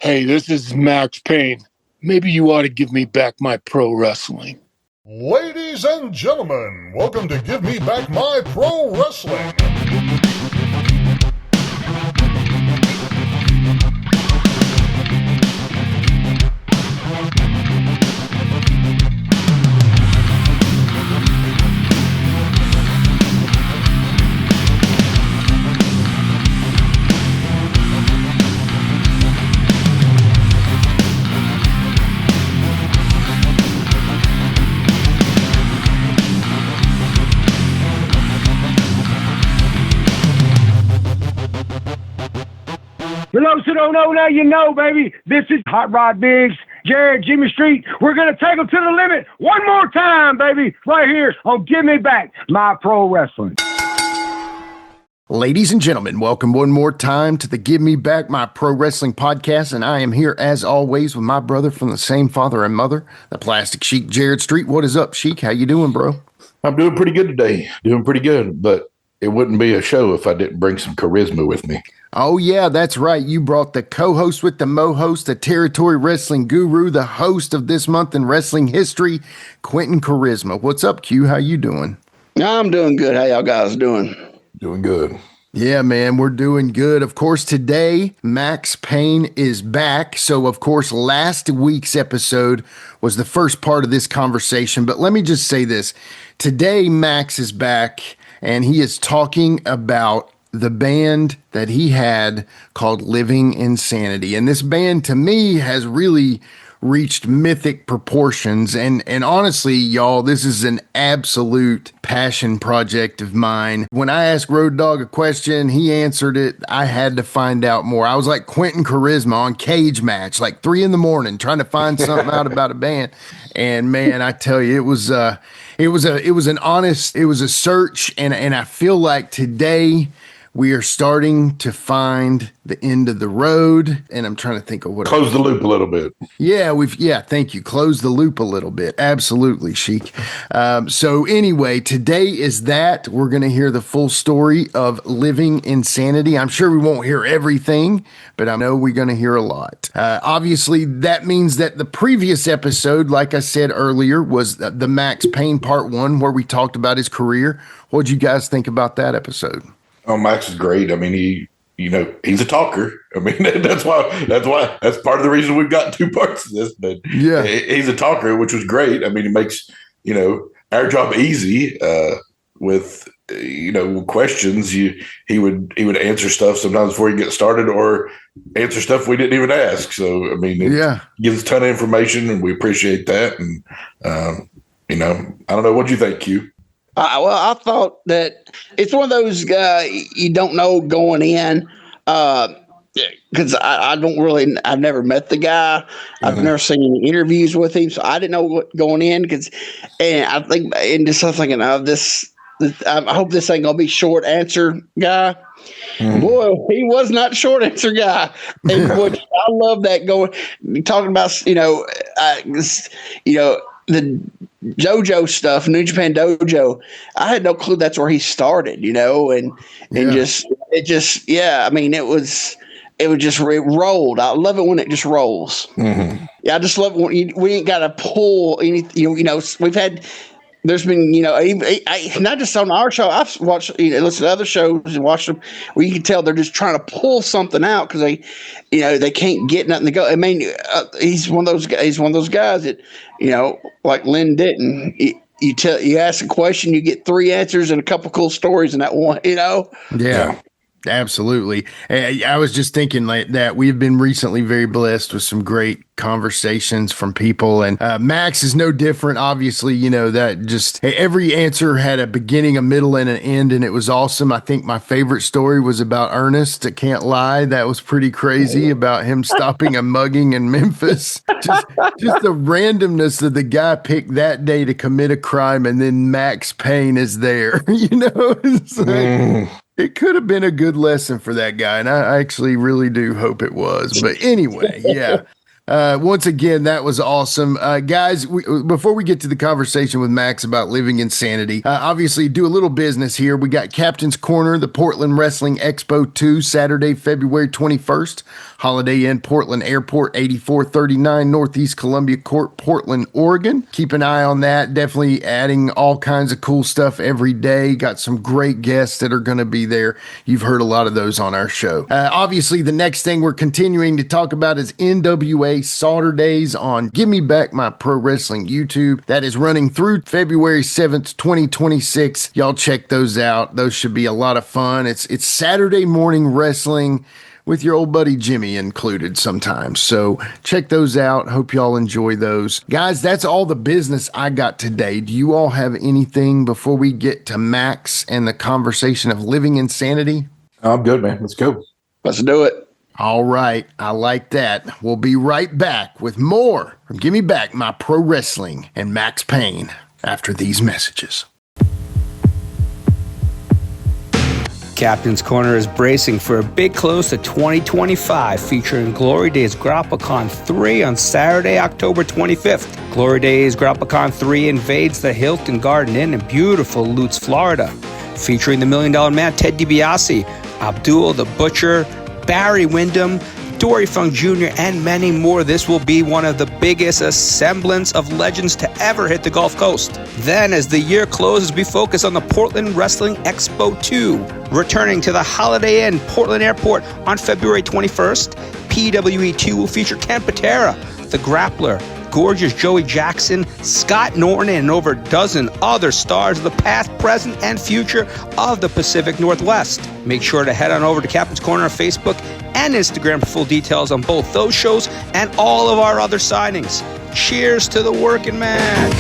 Hey, this is Maxx Payne. Maybe you ought to give me back my pro wrestling. Ladies and gentlemen, welcome to Give Me Back My Pro Wrestling. For those who don't know, now you know, baby. This is Hot Rod Biggs, Jarrett, Jimmy Street. We're going to take them to the limit one more time, baby, right here on Give Me Back My Pro Wrestling. Ladies and gentlemen, welcome one more time to the Give Me Back My Pro Wrestling podcast, and I am here as always with my brother from the same father and mother, the Plastic Sheik, Jarrett Street. What is up, Sheik? How you doing, bro? I'm doing pretty good today. Doing pretty good, but it wouldn't be a show if I didn't bring some charisma with me. Oh, yeah, that's right. You brought the co-host with the mo-host, the territory wrestling guru, the host of This Month in Wrestling History, Quinton Quarisma. What's up, Q? How you doing? I'm doing good. How y'all guys doing? Doing good. Yeah, man, we're doing good. Of course, today, Maxx Payne is back. So, of course, last week's episode was the first part of this conversation. But let me just say this. Today, Max is back, and he is talking about the band that he had called LivingInSanity. And this band, to me, has really reached mythic proportions. And honestly, y'all, this is an absolute passion project of mine. When I asked Road Dogg a question, he answered it. I had to find out more. I was like Quinton Quarisma on Cage Match, like 3 a.m, trying to find something out about a band. And man, I tell you, it was a search. And I feel like today we are starting to find the end of the road, and I'm trying to think of what. Close the loop a little bit. Yeah, thank you. Close the loop a little bit. Absolutely, Sheik. So anyway, today is that. We're going to hear the full story of LivingInSanity. I'm sure we won't hear everything, but I know we're going to hear a lot. Obviously, that means that the previous episode, like I said earlier, was the Maxx Payne Part 1, where we talked about his career. What'd you guys think about that episode? Oh, Max is great. I mean, he's a talker. I mean, that's part of the reason we've got 2 parts of this. But yeah, he's a talker, which was great. I mean, it makes, our job easy with, questions. He would answer stuff sometimes before you get started, or answer stuff we didn't even ask. So, I mean, it gives a ton of information, and we appreciate that. And, I don't know. What'd you think, Q? Well, I thought that it's one of those you don't know going in, because I've never met the guy. I've never seen any interviews with him, so I didn't know what going in. And I think, and just I'm thinking, I hope this ain't gonna be short answer guy. Boy, he was not short answer guy. Which I love that talking about, the JoJo stuff, New Japan Dojo. I had no clue that's where he started, I mean, it rolled. I love it when it just rolls. Mm-hmm. Yeah, I just love it when we ain't got to pull anything. We've had. There's been, not just on our show. I've watched, listened to other shows and watched them where you can tell they're just trying to pull something out because they can't get nothing to go. I mean, he's one of those guys that, like Lynn Denton. You ask a question, you get 3 answers and a couple cool stories in that one. Yeah. Absolutely. I was just thinking like that we've been recently very blessed with some great conversations from people, and Max is no different. Obviously, that just every answer had a beginning, a middle, and an end, and it was awesome. I think my favorite story was about Ernest. I can't lie. That was pretty crazy about him stopping a mugging in Memphis. Just the randomness of the guy picked that day to commit a crime, and then Maxx Payne is there. It's like, it could have been a good lesson for that guy, and I actually really do hope it was. But anyway, yeah. Once again, that was awesome. Guys, before we get to the conversation with Max about Living Insanity, obviously do a little business here. We got Captain's Corner, the Portland Wrestling Expo 2, Saturday, February 21st. Holiday Inn, Portland Airport, 8439 Northeast Columbia Court, Portland, Oregon. Keep an eye on that. Definitely adding all kinds of cool stuff every day. Got some great guests that are going to be there. You've heard a lot of those on our show. Obviously, the next thing we're continuing to talk about is NWA Saturdays on Give Me Back My Pro Wrestling YouTube. That is running through February 7th, 2026. Y'all check those out. Those should be a lot of fun. It's Saturday morning wrestling with your old buddy Jimmy included sometimes. So check those out. Hope y'all enjoy those. Guys, that's all the business I got today. Do you all have anything before we get to Max and the conversation of Living Insanity? I'm good, man. Let's go. Let's do it. All right. I like that. We'll be right back with more from Give Me Back My Pro Wrestling and Maxx Payne after these messages. Captain's Corner is bracing for a big close to 2025 featuring Glory Days GrappaCon 3 on Saturday, October 25th. Glory Days GrappaCon 3 invades the Hilton Garden Inn in beautiful Lutz, Florida, featuring the $1 Million Man Ted DiBiase, Abdul the Butcher, Barry Windham, Dory Funk Jr., and many more. This will be one of the biggest assemblance of legends to ever hit the Gulf Coast. Then, as the year closes, we focus on the Portland Wrestling Expo 2. Returning to the Holiday Inn, Portland Airport on February 21st, PWE 2 will feature Ken Patera, The Grappler, Gorgeous Joey Jackson, Scott Norton, and over a dozen other stars of the past, present, and future of the Pacific Northwest. Make sure to head on over to Captain's Corner on Facebook and Instagram for full details on both those shows and all of our other signings. Cheers to the working man.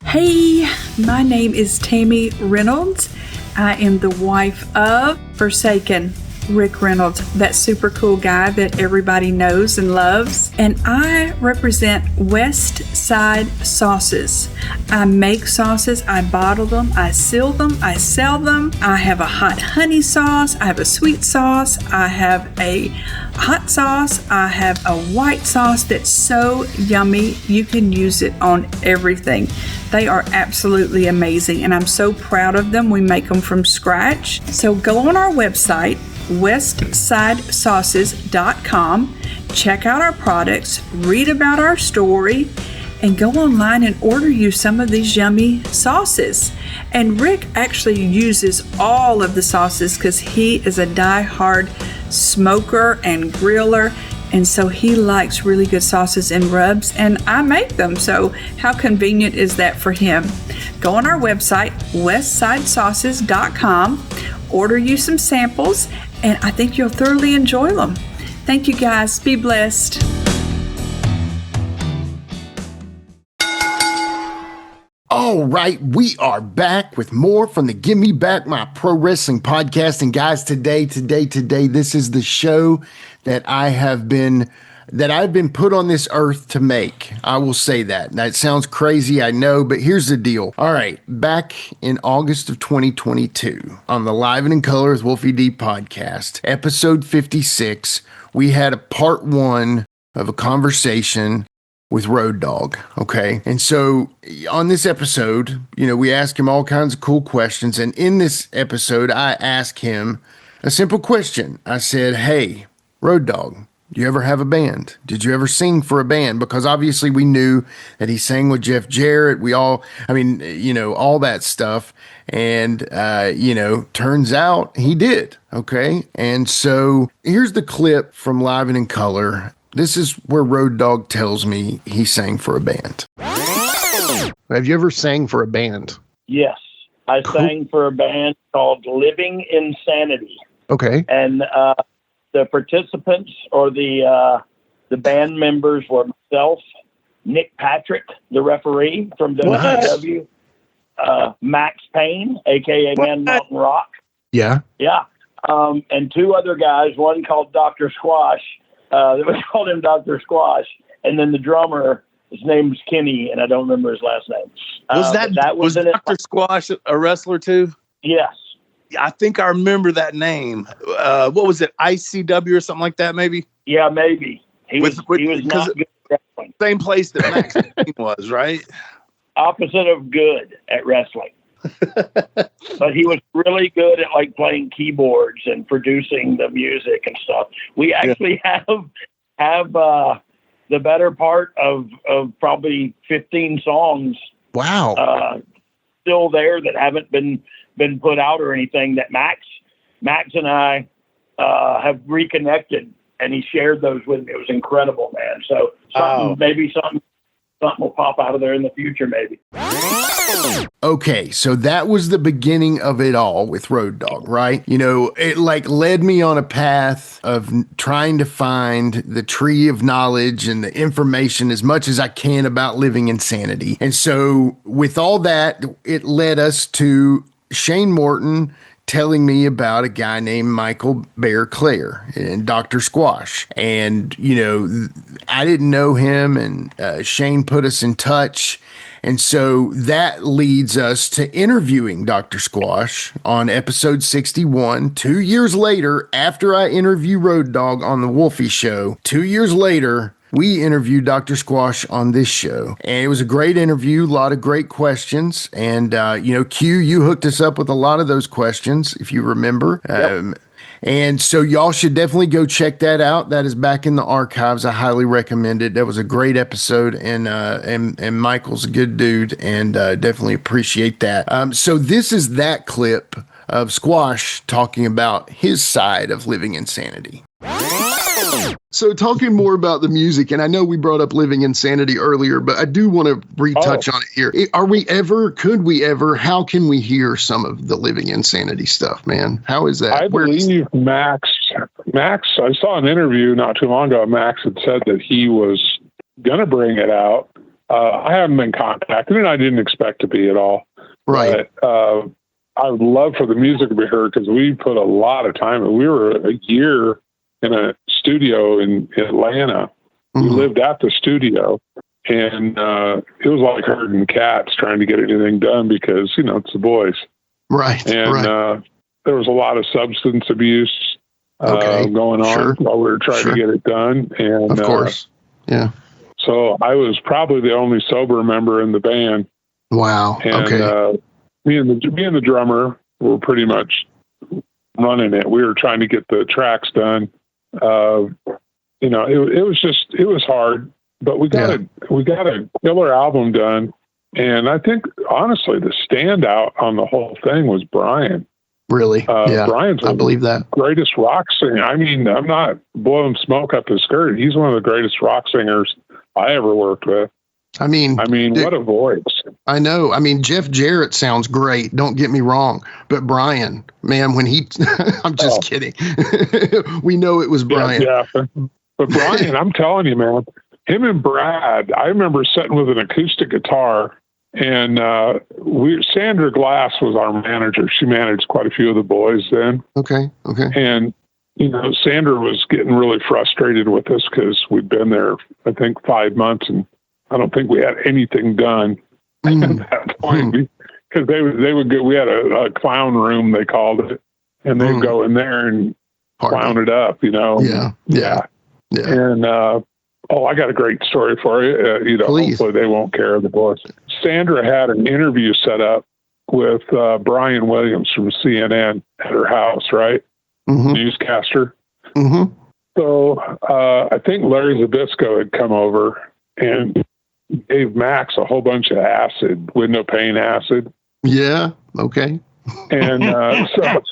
Hey, my name is Tammy Reynolds. I am the wife of Forsaken Rick Reynolds, that super cool guy that everybody knows and loves. And I represent West Side Sauces. I make sauces, I bottle them, I seal them, I sell them. I have a hot honey sauce, I have a sweet sauce, I have a hot sauce, I have a white sauce that's so yummy you can use it on everything. They are absolutely amazing and I'm so proud of them. We make them from scratch. So go on our website, westsidesauces.com, check out our products, read about our story, and go online and order you some of these yummy sauces. And Rick actually uses all of the sauces because he is a die-hard smoker and griller, and so he likes really good sauces and rubs, and I make them, so how convenient is that for him? Go on our website, westsidesauces.com, order you some samples, and I think you'll thoroughly enjoy them. Thank you guys. Be blessed. All right, we are back with more from the Give Me Back My Pro Wrestling podcast. And guys, today, this is the show that I've been put on this earth to make. I will say that. That sounds crazy, I know, but here's the deal. All right, back in August of 2022, on the Live and in Color with Wolfie D podcast, episode 56, we had a part one of a conversation with Road Dogg, okay? And so on this episode, we ask him all kinds of cool questions. And in this episode, I asked him a simple question. I said, hey, Road Dogg, do you ever have a band? Did you ever sing for a band? Because obviously we knew that he sang with Jeff Jarrett. All that stuff. And, turns out he did, okay? And so here's the clip from Live and in Color. This is where Road Dogg tells me he sang for a band. Have you ever sang for a band? Yes. I sang for a band called Living Insanity. Okay. And the participants or the band members were myself, Nick Patrick, the referee from WCW, Maxx Payne, a.k.a. Man Mountain Rock. Yeah. Yeah. And two other guys, one called Dr. Squash. We called him Dr. Squash. And then the drummer, his name's Kenny, and I don't remember his last name. Was Dr. Squash a wrestler too? Yes. I think I remember that name. What was it? ICW or something like that, maybe? Yeah, maybe. He was not good at wrestling. Same place that Maxx Payne was, right? Opposite of good at wrestling. But he was really good at like playing keyboards and producing the music and stuff. We actually have the better part of probably 15 songs. Wow. Still there that haven't been put out or anything, that Max and I have reconnected, and he shared those with me. It was incredible, man. So maybe something will pop out of there in the future, maybe. Okay, so that was the beginning of it all with Road Dogg, right? You know, it like led me on a path of trying to find the tree of knowledge and the information as much as I can about Living Insanity. And so with all that, it led us to Shane Morton telling me about a guy named Michael Bear Clare and Dr. Squash. And, you know, I didn't know him, and Shane put us in touch. And so that leads us to interviewing Dr. Squash on episode 61, 2 years later, after I interviewed Road Dogg on the Wolfie Show. 2 years later, we interviewed Dr. Squash on this show. And it was a great interview, a lot of great questions. And, you know, Q, you hooked us up with a lot of those questions, if you remember. Yep. And so y'all should definitely go check that out. That is back in the archives. I highly recommend it. That was a great episode, and Michael's a good dude, and definitely appreciate that. So this is that clip of Squash talking about his side of Living Insanity. So talking more about the music, and I know we brought up Living Insanity earlier, but I do want to retouch on it here. Could we ever, how can we hear some of the Living Insanity stuff, man? How is that? I believe Max, I saw an interview not too long ago. Max had said that he was going to bring it out. I haven't been contacted, and I didn't expect to be at all. Right. But, I would love for the music to be heard, because we put a lot of time in. We were a year in a studio in Atlanta. We lived at the studio, and it was like herding cats trying to get anything done, because, you know, it's the boys. Right. And there was a lot of substance abuse going on while we were trying to get it done. And of course. Yeah. So I was probably the only sober member in the band. Wow. And me and the drummer were pretty much running it. We were trying to get the tracks done. You know, it was hard, but we got a killer album done. And I think, honestly, the standout on the whole thing was Brian. Really? Yeah. Brian's I believe that. Greatest rock singer. I mean, I'm not blowing smoke up his skirt. He's one of the greatest rock singers I ever worked with. I mean, what a voice. I know. I mean, Jeff Jarrett sounds great. Don't get me wrong. But Brian, man, when he, I'm just kidding. We know it was Brian. Yeah. But Brian, I'm telling you, man, him and Brad, I remember sitting with an acoustic guitar, and Sandra Glass was our manager. She managed quite a few of the boys then. Okay. And, you know, Sandra was getting really frustrated with us, because we'd been there, I think, 5 months, and I don't think we had anything done at that point, because they would go. We had a clown room, they called it, and they'd go in there and clown it up, you know. Yeah. And I got a great story for you. You know, Please. Hopefully they won't care, the boys. Sandra had an interview set up with Brian Williams from CNN at her house, right? Newscaster. So I think Larry Zabisco had come over and gave Max a whole bunch of acid, window pane acid. Yeah. Okay. And so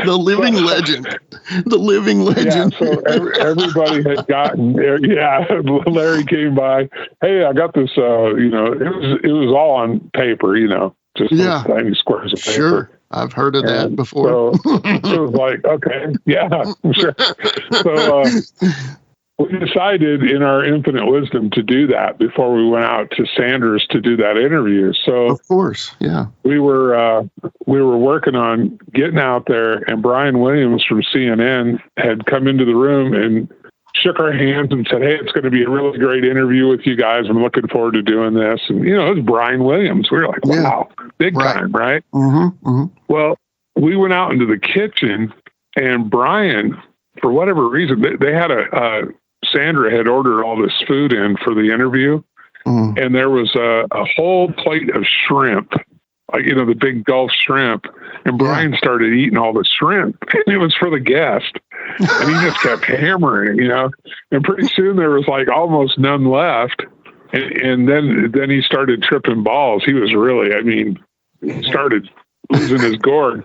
the living legend. Yeah, so everybody had gotten there. Yeah, Larry came by. Hey, I got this. You know, it was all on paper. You know, just tiny squares of paper. Sure, I've heard of that before. So it was like, okay, yeah, sure. So we decided, in our infinite wisdom, to do that before we went out to Sanders to do that interview. So of course, yeah, we were working on getting out there, and Brian Williams from CNN had come into the room and shook our hands and said, "Hey, it's going to be a really great interview with you guys. I'm looking forward to doing this." And, you know, it was Brian Williams. We were like, wow, big time, right? Well, we went out into the kitchen, and Brian, for whatever reason, they had Sandra had ordered all this food in for the interview, and there was a whole plate of shrimp, like, the big Gulf shrimp, and Brian started eating all the shrimp, and it was for the guest, and he just kept hammering it, and pretty soon there was like almost none left, and then he started tripping balls. He was really, started losing his gourd.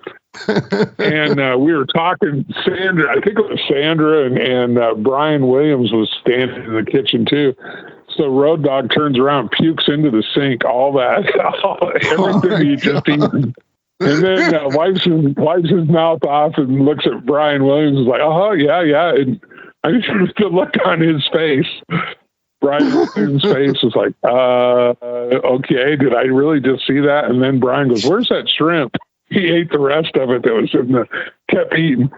And we were talking, Sandra, I think it was Sandra, and Brian Williams was standing in the kitchen too. So Road Dogg turns around, pukes into the sink, everything he just eaten. And then wipes his mouth off and looks at Brian Williams and is like, yeah. And I just the look on his face. Brian Williams' face was like, okay, did I really just see that? And then Brian goes, where's that shrimp? He ate the rest of it that was kept eating.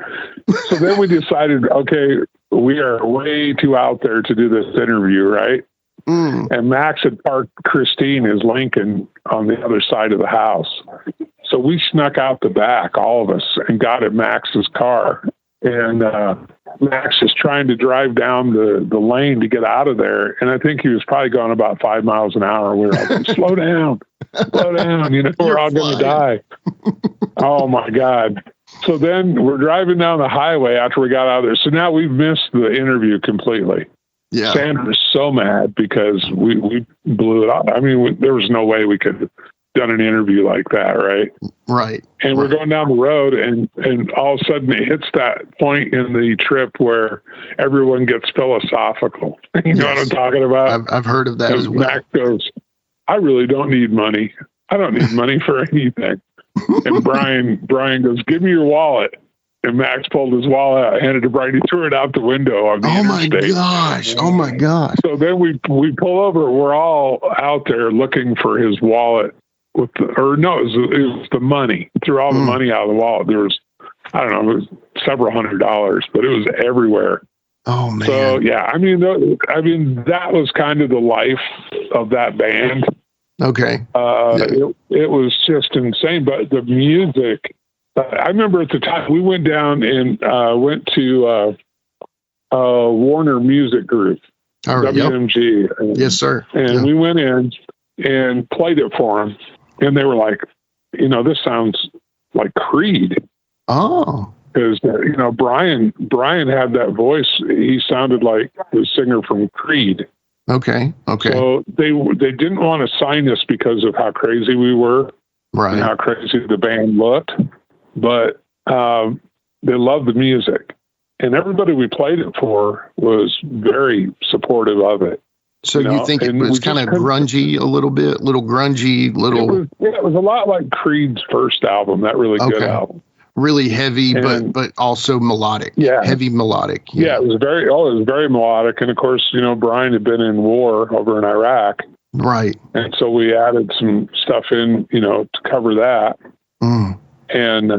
So then we decided, okay, we are way too out there to do this interview, right? And Max had parked Christine, his Lincoln, on the other side of the house. So we snuck out the back, all of us, and got in Max's car. And Max is trying to drive down the lane to get out of there. And I think he was probably going about 5 miles an hour. We were like, slow down, we're all going to die. Oh my God. So then we're driving down the highway after we got out of there. So now we've missed the interview completely. Yeah. Sandra's so mad because we blew it off. There was no way we could have done an interview like that, right? Right. And we're going down the road, and all of a sudden it hits that point in the trip where everyone gets philosophical. You know what I'm talking about? I've heard of that as well. Max goes, I really don't need money. I don't need money for anything. And Brian goes, give me your wallet. And Max pulled his wallet out, handed it to Brian. He threw it out the window on the interstate. Oh my gosh. So then we pull over. We're all out there looking for his wallet. It was the money. He threw all the money out of the wallet. There was, I don't know, it was several $100s, but it was everywhere. Oh man. So yeah, that was kind of the life of that band. Okay. It was just insane, but the music, I remember at the time we went down and went to Warner Music Group, WMG. Yep. Yes, sir. And we went in and played it for them. And they were like, this sounds like Creed. Oh. Because, Brian had that voice. He sounded like the singer from Creed. Okay. So they didn't want to sign us because of how crazy we were. Right. And how crazy the band looked. But they loved the music. And everybody we played it for was very supportive of it. So you think it was kind of grungy a little bit, little grungy, It was a lot like Creed's first album, that really good album. Really heavy, but also melodic. Yeah. Heavy melodic. Yeah, it was very melodic. And of course, Brian had been in war over in Iraq. Right. And so we added some stuff in, to cover that. And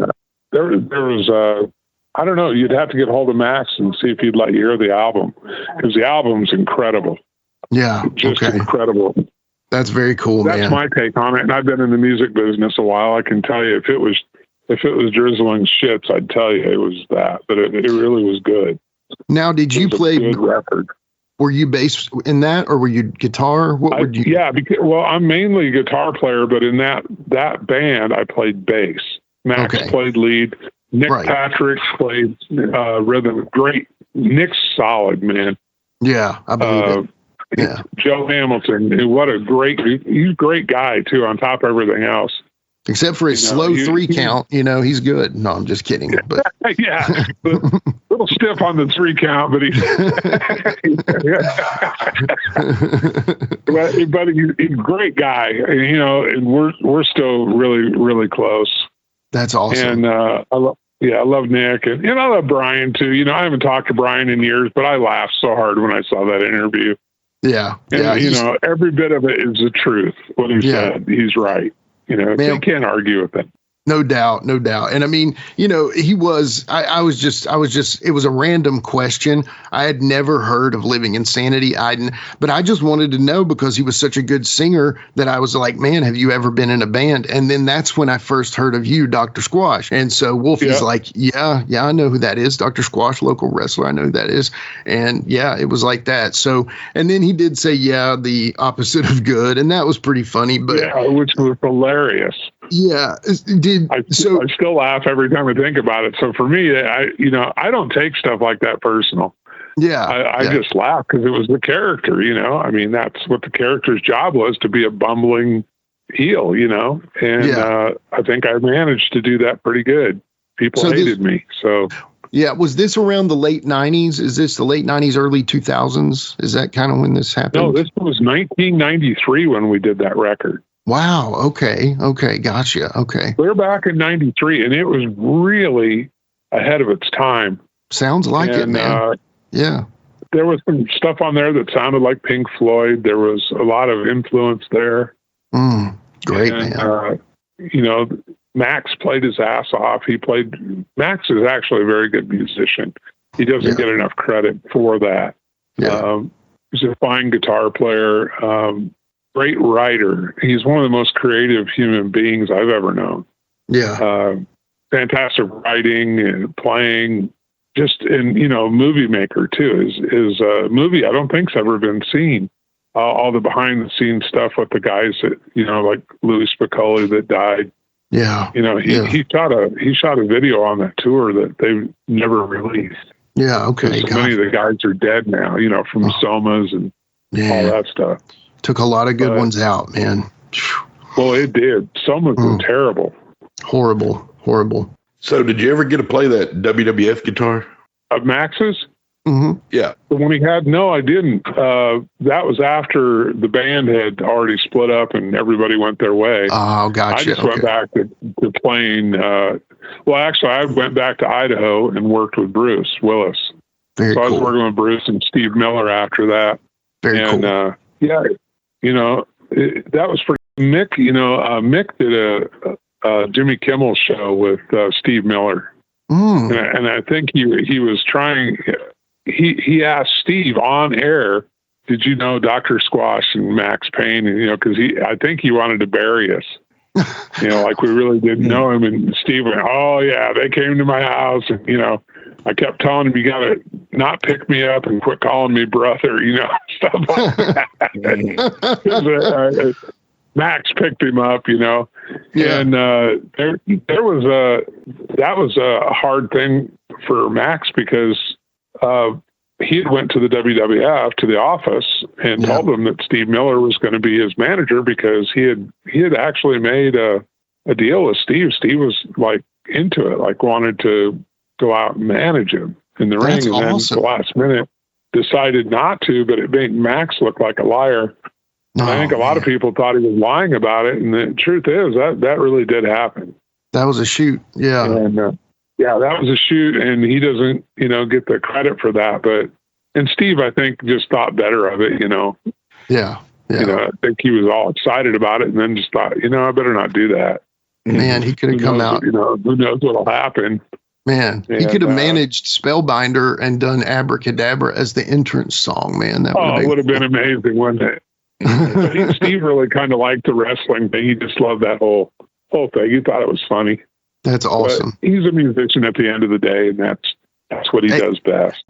there was I don't know, you'd have to get hold of Max and see if he'd let you hear the album, because the album's incredible. Yeah. Just incredible. That's very cool, man. That's my take on it. And I've been in the music business a while. I can tell you if it was drizzling shits, I'd tell you it was that, but it really was good. Now, did you play good record? Were you bass in that, or were you guitar? What would you? Yeah, I'm mainly a guitar player, but in that band, I played bass. Max played lead. Nick Patrick played rhythm. Great. Nick's solid, man. Yeah, I believe it. Yeah. Joe Hamilton, he's a great guy too, on top of everything else. Except for his slow 3 count, he's good. No, I'm just kidding. But yeah, a little stiff on the 3 count, but he's a great guy, and we're still really, really close. That's awesome. And I love Nick, and I love Brian too. I haven't talked to Brian in years, but I laughed so hard when I saw that interview. Yeah. And, every bit of it is the truth. What he said, he's right. You Man, you can't argue with it. No doubt, no doubt. And I mean, you know, he was, I was just, it was a random question. I had never heard of Living Insanity. But I just wanted to know because he was such a good singer that I was like, man, have you ever been in a band? And then that's when I first heard of you, Dr. Squash. And so Wolfie's like, yeah, I know who that is. Dr. Squash, local wrestler. I know who that is. And yeah, it was like that. So, and then he did say, yeah, the opposite of good. And that was pretty funny, but which was hilarious. Yeah. I still laugh every time I think about it. So for me, I don't take stuff like that personal. Yeah. I just laugh because it was the character, you know. I mean, that's what the character's job was, to be a bumbling heel, you know. And I think I managed to do that pretty good. People hated me. So yeah, was this around the late 90s? Is this the late 90s, early 2000s? Is that kind of when this happened? No, this was 1993 when we did that record. Wow. Okay. Gotcha. Okay. We're back in 93 and it was really ahead of its time. Sounds like it, man. Yeah. There was some stuff on there that sounded like Pink Floyd. There was a lot of influence there. Great, man. You know, Max played his ass off. Max is actually a very good musician. He doesn't get enough credit for that. Yeah. He's a fine guitar player. Great writer. He's one of the most creative human beings I've ever known. Yeah. Fantastic writing and playing, and movie maker too. His movie I don't think's ever been seen. All the behind the scenes stuff with the guys that, like Louis Spicoli that died. Yeah. He shot a video on that tour that they never released. Yeah. Okay. So many of the guys are dead now, from somas and all that stuff. Took a lot of good ones out, man. Well, it did. Some of them terrible. Horrible. So did you ever get to play that WWF guitar? Of Max's? Mm-hmm. Yeah. The one he had? No, I didn't. That was after the band had already split up and everybody went their way. Oh, gotcha. I just went back to playing. Actually, I went back to Idaho and worked with Bruce Willis. Very cool. I was cool. working with Bruce and Steve Miller after that. Very cool. That was for Mick. Mick did a Jimmy Kimmel show with Steve Miller. And I think he was trying, he asked Steve on air, did you know Dr. Squash and Maxx Payne? And, because I think he wanted to bury us, like we really didn't know him. And Steve went, oh yeah, they came to my house and, I kept telling him, you got to not pick me up and quit calling me brother, stuff like that. Max picked him up, and that was a hard thing for Max because he had went to the WWF, to the office, and told them that Steve Miller was going to be his manager because he had actually made a deal with Steve. Steve was like into it, like wanted to go out and manage him in the ring, and then at the last minute decided not to, but it made Max look like a liar. I think a lot of people thought he was lying about it, and the truth is that really did happen. That was a shoot, yeah. And that was a shoot, and he doesn't, get the credit for that. And Steve, I think, just thought better of it, Yeah. I think he was all excited about it, and then just thought, I better not do that. Man, he could have come out. Who knows what'll happen? Man, he could have managed Spellbinder and done Abracadabra as the entrance song, man. It would have been amazing, wouldn't it? But Steve really kind of liked the wrestling thing. He just loved that whole thing. He thought it was funny. That's awesome. But he's a musician at the end of the day, and that's what he does best.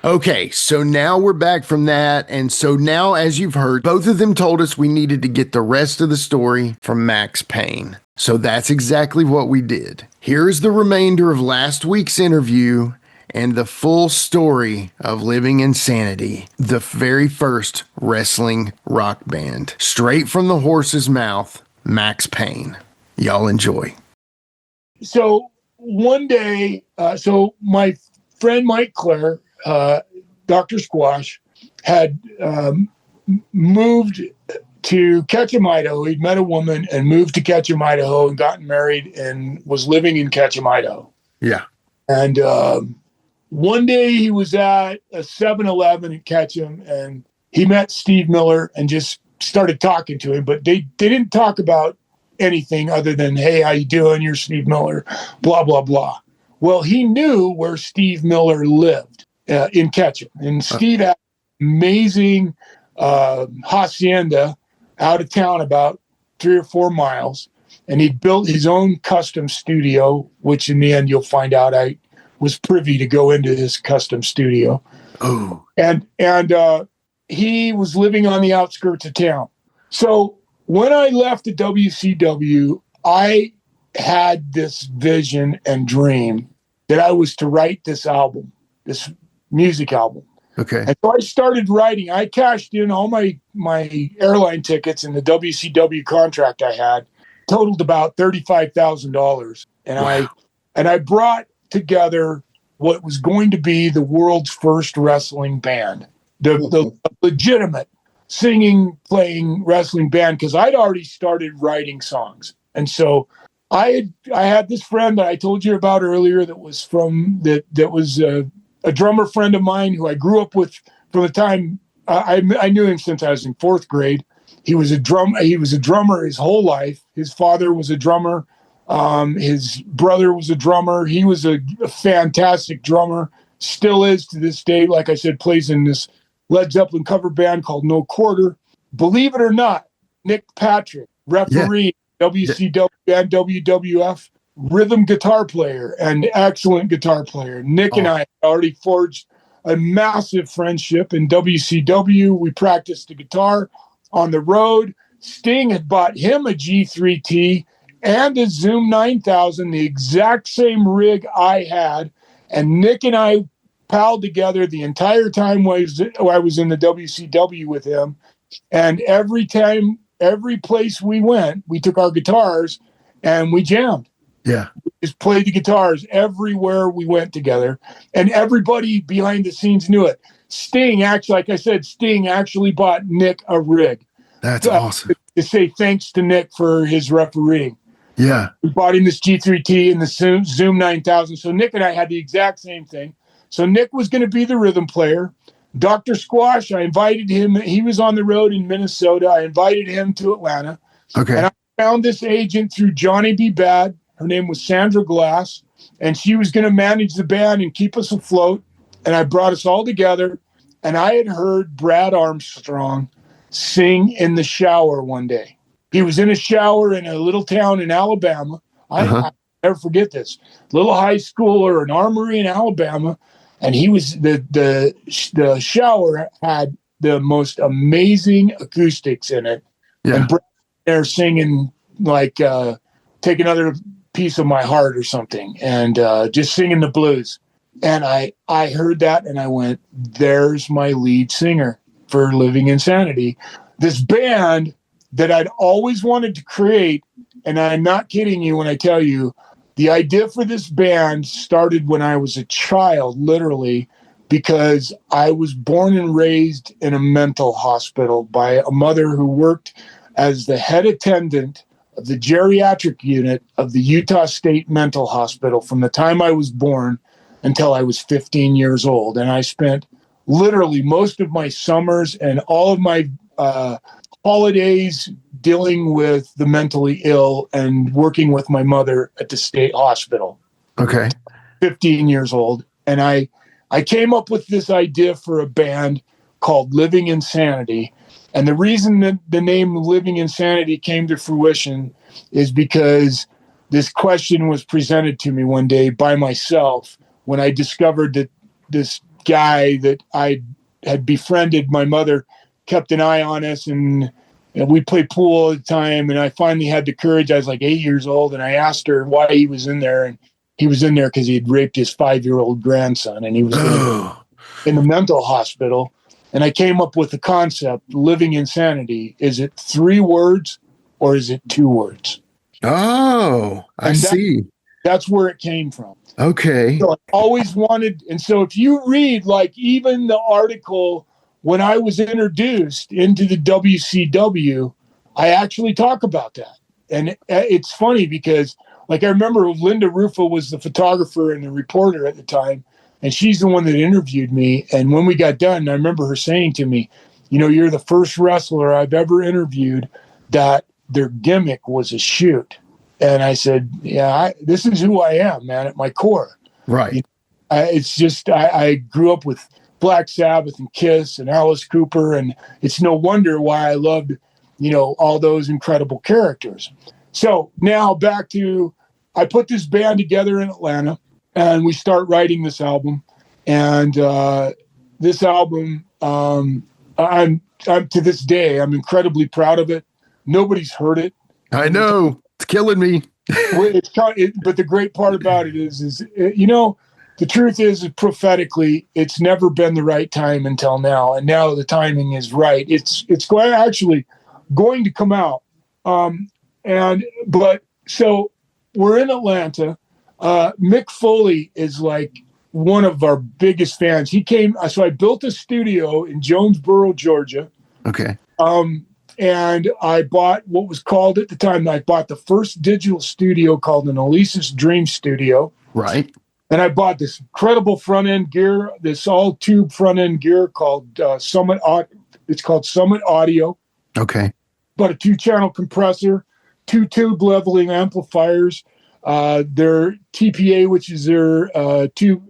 Okay, so now we're back from that. And so now, as you've heard, both of them told us we needed to get the rest of the story from Maxx Payne. So that's exactly what we did. Here's the remainder of last week's interview and the full story of Living Insanity, the very first wrestling rock band. Straight from the horse's mouth, Maxx Payne. Y'all enjoy. So one day, my friend Mike Clare, Dr. Squash, had moved to Ketchum, Idaho. He'd met a woman and moved to Ketchum, Idaho, and gotten married and was living in Ketchum, Idaho. Yeah. And one day he was at a 7-Eleven in Ketchum, and he met Steve Miller and just started talking to him. But they didn't talk about anything other than, hey, how you doing? You're Steve Miller, blah, blah, blah. Well, he knew where Steve Miller lived in Ketchum. And Steve had amazing hacienda out of town about 3 or 4 miles. And he built his own custom studio, which in the end you'll find out I was privy to go into his custom studio. Oh. And he was living on the outskirts of town. So when I left the WCW, I had this vision and dream that I was to write this album, this music album. Okay. And so I started writing. I cashed in all my airline tickets, and the WCW contract I had totaled about $35,000. And wow. I brought together what was going to be the world's first wrestling band, the legitimate singing, playing wrestling band, because I'd already started writing songs. And so I had this friend that I told you about earlier that was a drummer friend of mine who I grew up with from the time I knew him since I was in 4th grade. He was a drummer his whole life. His father was a drummer. His brother was a drummer. He was a fantastic drummer, still is to this day. Like I said, plays in this Led Zeppelin cover band called No Quarter. Believe it or not, Nick Patrick, referee, WCW and WWF, rhythm guitar player and excellent guitar player. Nick and I already forged a massive friendship in WCW. We practiced the guitar on the road. Sting had bought him a G3T and a Zoom 9000, the exact same rig I had. And Nick and I palled together the entire time I was in the WCW with him. And every place we went, we took our guitars and we jammed. Yeah. We just played the guitars everywhere we went together. And everybody behind the scenes knew it. Sting actually bought Nick a rig. That's awesome. To say thanks to Nick for his refereeing. Yeah. We bought him this G3T and the Zoom 9000. So Nick and I had the exact same thing. So Nick was going to be the rhythm player. Dr. Squash, I invited him. He was on the road in Minnesota. I invited him to Atlanta. Okay. And I found this agent through Johnny B. Bad. Her name was Sandra Glass. And she was going to manage the band and keep us afloat. And I brought us all together. And I had heard Brad Armstrong sing in the shower one day. He was in a shower in a little town in Alabama. I'll never forget this. Little high schooler, an armory in Alabama. And he was the shower had the most amazing acoustics in it. Yeah. And Brad there singing like Take Another Piece of My Heart or something, and just singing the blues. And I heard that and I went, there's my lead singer for Living Insanity. This band that I'd always wanted to create, and I'm not kidding you when I tell you, the idea for this band started when I was a child, literally, because I was born and raised in a mental hospital by a mother who worked as the head attendant of the geriatric unit of the Utah State Mental Hospital from the time I was born until I was 15 years old. And I spent literally most of my summers and all of my holidays dealing with the mentally ill and working with my mother at the state hospital. Okay. 15 years old. And I came up with this idea for a band called Living Insanity. And the reason that the name Living Insanity came to fruition is because this question was presented to me one day by myself when I discovered that this guy that I had befriended, my mother kept an eye on us, and we played pool all the time. And I finally had the courage. I was like 8 years old, and I asked her why he was in there. And he was in there because he had raped his 5-year-old grandson, and he was in the mental hospital. And I came up with the concept, Living Insanity. Is it 3 words or is it 2 words? Oh, I see. That's where it came from. Okay. So I always wanted, and so if you read, like, even the article when I was introduced into the WCW, I actually talk about that. And it's funny because, like, I remember Linda Ruffo was the photographer and the reporter at the time, and she's the one that interviewed me. And when we got done, I remember her saying to me, you know, you're the first wrestler I've ever interviewed that their gimmick was a shoot. And I said, yeah, this is who I am, man, at my core. Right. You know, it's just, I grew up with Black Sabbath and Kiss and Alice Cooper, and it's no wonder why I loved, you know, all those incredible characters. So now back to, I put this band together in Atlanta, and we start writing this album. And this album, I'm to this day, I'm incredibly proud of it. Nobody's heard it. I know, it's killing me. But the great part about it is you know, the truth is prophetically, it's never been the right time until now, and now the timing is right. It's going to come out. So we're in Atlanta. Mick Foley is like one of our biggest fans. He came, so I built a studio in Jonesboro, Georgia. Okay. And I bought what was called at the time, I bought the first digital studio called an Alesis Dream Studio. Right. And I bought this incredible front end gear, this all tube front end gear called Summit. It's called Summit Audio. Okay. Bought a 2-channel compressor, 2 tube leveling amplifiers, their TPA, which is their tube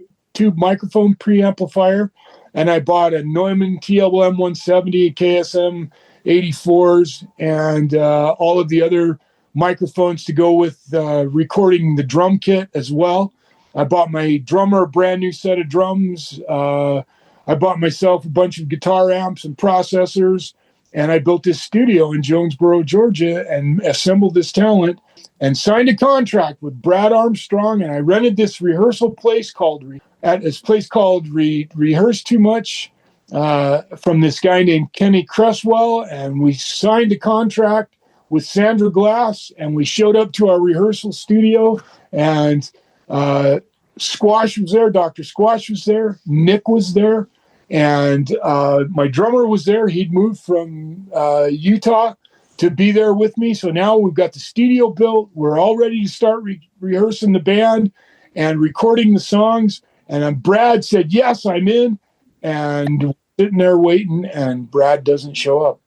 microphone preamplifier, and I bought a Neumann TLM 170, KSM 84s, and all of the other microphones to go with recording the drum kit as well. I bought my drummer a brand new set of drums. I bought myself a bunch of guitar amps and processors, and I built this studio in Jonesboro, Georgia, and assembled this talent and signed a contract with Brad Armstrong. And I rented this rehearsal place called Rehearse Too Much from this guy named Kenny Cresswell. And we signed a contract with Sandra Glass, and we showed up to our rehearsal studio, and Squash was there. Dr. Squash was there. Nick was there. And my drummer was there. He'd moved from Utah to be there with me. So now we've got the studio built. We're all ready to start rehearsing the band and recording the songs. And Brad said, yes, I'm in. And we're sitting there waiting, and Brad doesn't show up.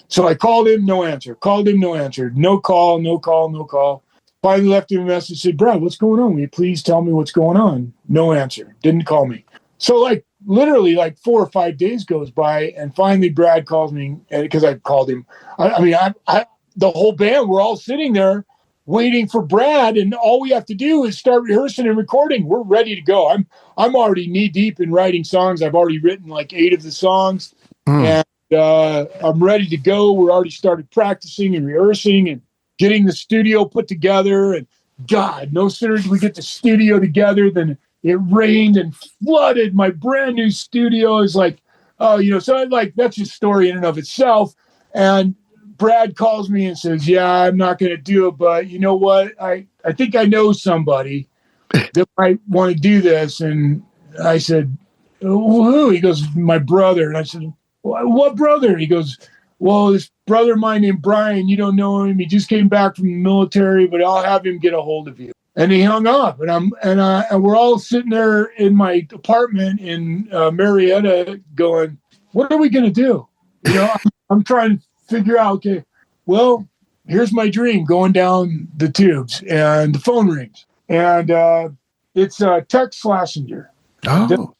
So I called him, no answer. Called him, no answer. No call, no call, no call. Finally left him a message, said, Brad, what's going on? Will you please tell me what's going on? No answer. Didn't call me. So literally 4 or 5 days goes by, and finally Brad calls me, because I called him. The whole band, we're all sitting there waiting for Brad, and all we have to do is start rehearsing and recording. We're ready to go. I'm already knee deep in writing songs. I've already written 8 of the songs, and I'm ready to go. We're already started practicing and rehearsing and getting the studio put together. And God, no sooner did we get the studio together than it rained and flooded my brand new studio. Is so that's a story in and of itself. And Brad calls me and says, yeah, I'm not going to do it, but you know what? I think I know somebody that might want to do this. And I said, who? He goes, my brother. And I said, what brother? He goes, well, this brother of mine named Brian, you don't know him. He just came back from the military, but I'll have him get a hold of you. And he hung up, and we're all sitting there in my apartment in Marietta going, what are we going to do? I'm trying to figure out, okay, well, here's my dream going down the tubes, and the phone rings, and it's Tex Schlesinger. Oh.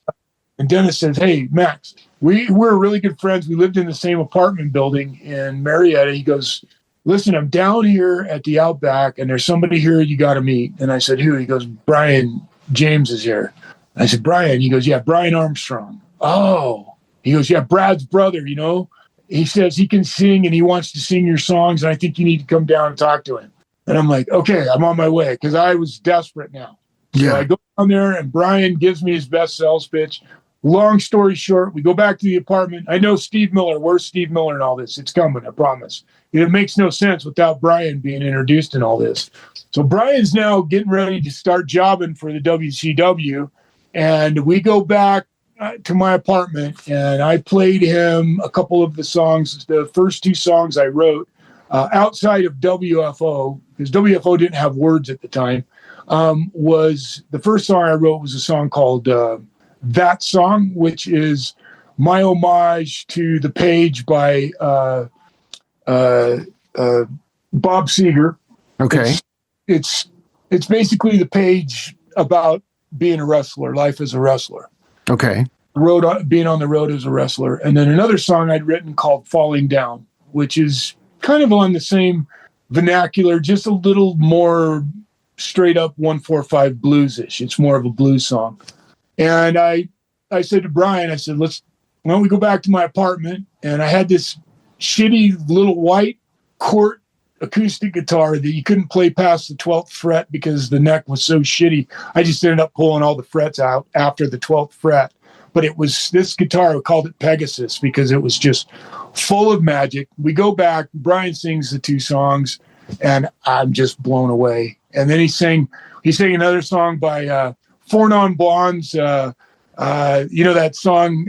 And Dennis says, hey, Max, we're really good friends. We lived in the same apartment building in Marietta. He goes, listen, I'm down here at the Outback, and there's somebody here you got to meet. And I said, who? He goes, Brian James is here. I said, Brian? He goes, yeah, Brian Armstrong. Oh. He goes, yeah, Brad's brother, He says he can sing, and he wants to sing your songs, and I think you need to come down and talk to him. And I'm like, okay, I'm on my way, because I was desperate now. Yeah. So I go down there, and Brian gives me his best sales pitch. Long story short, we go back to the apartment. I know Steve Miller. Where's Steve Miller in all this? It's coming, I promise. It makes no sense without Brian being introduced in all this. So Brian's now getting ready to start jobbing for the WCW. And we go back to my apartment, and I played him a couple of the songs, the first 2 songs I wrote outside of WFO, because WFO didn't have words at the time. Was the first song I wrote was a song called That Song, which is my homage to the page by Bob Seger. Okay. It's basically the page about being a wrestler, life as a wrestler. Okay. Being on the road as a wrestler. And then another song I'd written called Falling Down, which is kind of on the same vernacular, just a little more straight up 1-4-5 bluesish. It's more of a blues song. And I said to Brian, I said, why don't we go back to my apartment? And I had this shitty little white Cort acoustic guitar that you couldn't play past the 12th fret because the neck was so shitty. I just ended up pulling all the frets out after the 12th fret. But it was this guitar, we called it Pegasus because it was just full of magic. We go back, Brian sings the 2 songs, and I'm just blown away. And then he sang another song by Four Non Blondes, that song,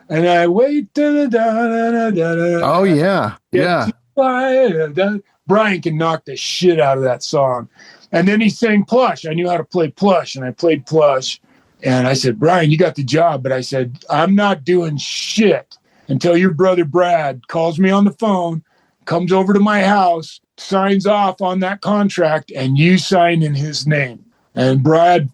and I wait. Oh, yeah. Yeah. Brian can knock the shit out of that song. And then he sang Plush. I knew how to play Plush, and I played Plush. And I said, Brian, you got the job. But I said, I'm not doing shit until your brother Brad calls me on the phone, comes over to my house, signs off on that contract, and you sign in his name. And Brad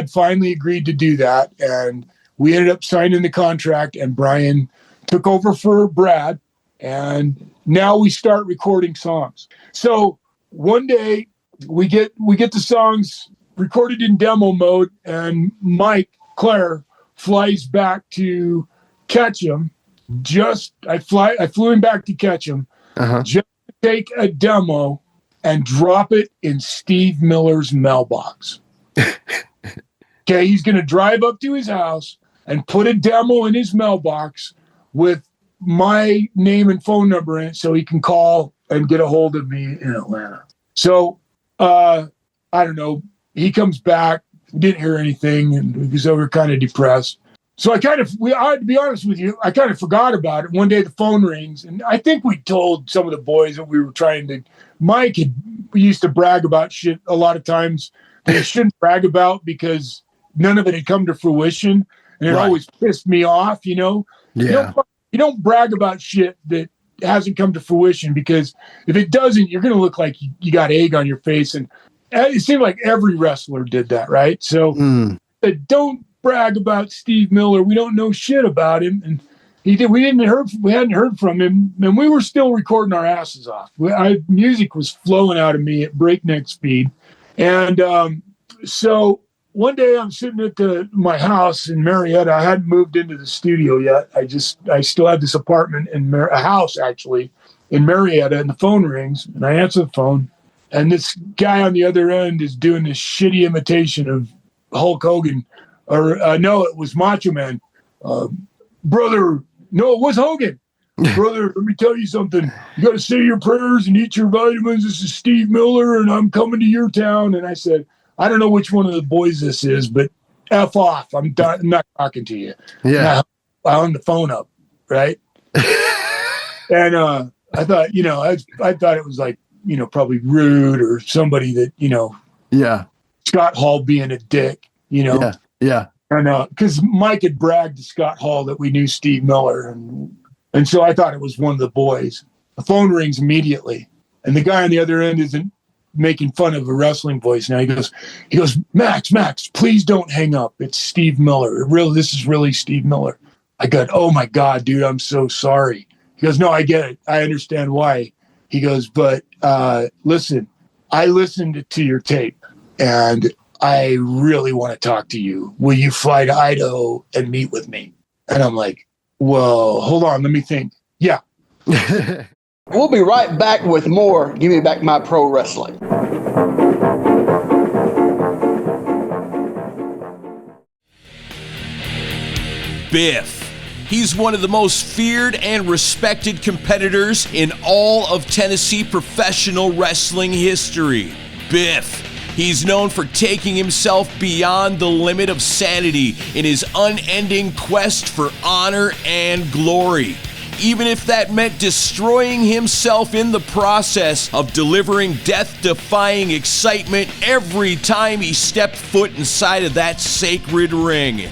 finally agreed to do that. And we ended up signing the contract, and Brian took over for Brad. And now we start recording songs. So one day we get the songs recorded in demo mode, and Mike Clare flies back to Ketchum. I flew him back to Ketchum just to take a demo and drop it in Steve Miller's mailbox. Okay, he's going to drive up to his house and put a demo in his mailbox with my name and phone number in it so he can call and get a hold of me in Atlanta. So, I don't know. He comes back, didn't hear anything, and we were kind of depressed. So I to be honest with you, I kind of forgot about it. One day the phone rings, and I think we told some of the boys that we were Mike used to brag about shit a lot of times that he shouldn't brag about because none of it had come to fruition, and it always pissed me off, Yeah. You don't brag about shit that hasn't come to fruition, because if it doesn't, you're going to look like you got egg on your face. And it seemed like every wrestler did that, right? So don't brag about Steve Miller. We don't know shit about him. And we hadn't heard from him, and we were still recording our asses off. Music was flowing out of me at breakneck speed. And so one day I'm sitting at my house in Marietta. I hadn't moved into the studio yet. I still had this apartment a house actually in Marietta, and the phone rings, and I answer the phone, and this guy on the other end is doing this shitty imitation of Hulk Hogan, or no, it was Macho Man. Brother, no, it was Hogan. Brother, let me tell you something. You got to say your prayers and eat your vitamins. This is Steve Miller, and I'm coming to your town. And I said, I don't know which one of the boys this is, but F off. I'm not talking to you. Yeah. I hung the phone up, right? And I thought, I thought it was like, probably rude or somebody that, Yeah. Scott Hall being a dick, Yeah. Yeah. And because Mike had bragged to Scott Hall that we knew Steve Miller. And so I thought it was one of the boys. The phone rings immediately, and the guy on the other end isn't making fun of a wrestling voice. Now he goes, Max, please don't hang up. It's Steve Miller. This is really Steve Miller. I go, oh my God, dude, I'm so sorry. He goes, no, I get it. I understand why. He goes, but listen, I listened to your tape, and I really want to talk to you. Will you fly to Idaho and meet with me? And I'm like, well, hold on, let me think. Yeah. We'll be right back with more Give Me Back My Pro Wrestling. Biff. He's one of the most feared and respected competitors in all of Tennessee professional wrestling history. Biff. He's known for taking himself beyond the limit of sanity in his unending quest for honor and glory, even if that meant destroying himself in the process of delivering death-defying excitement every time he stepped foot inside of that sacred ring.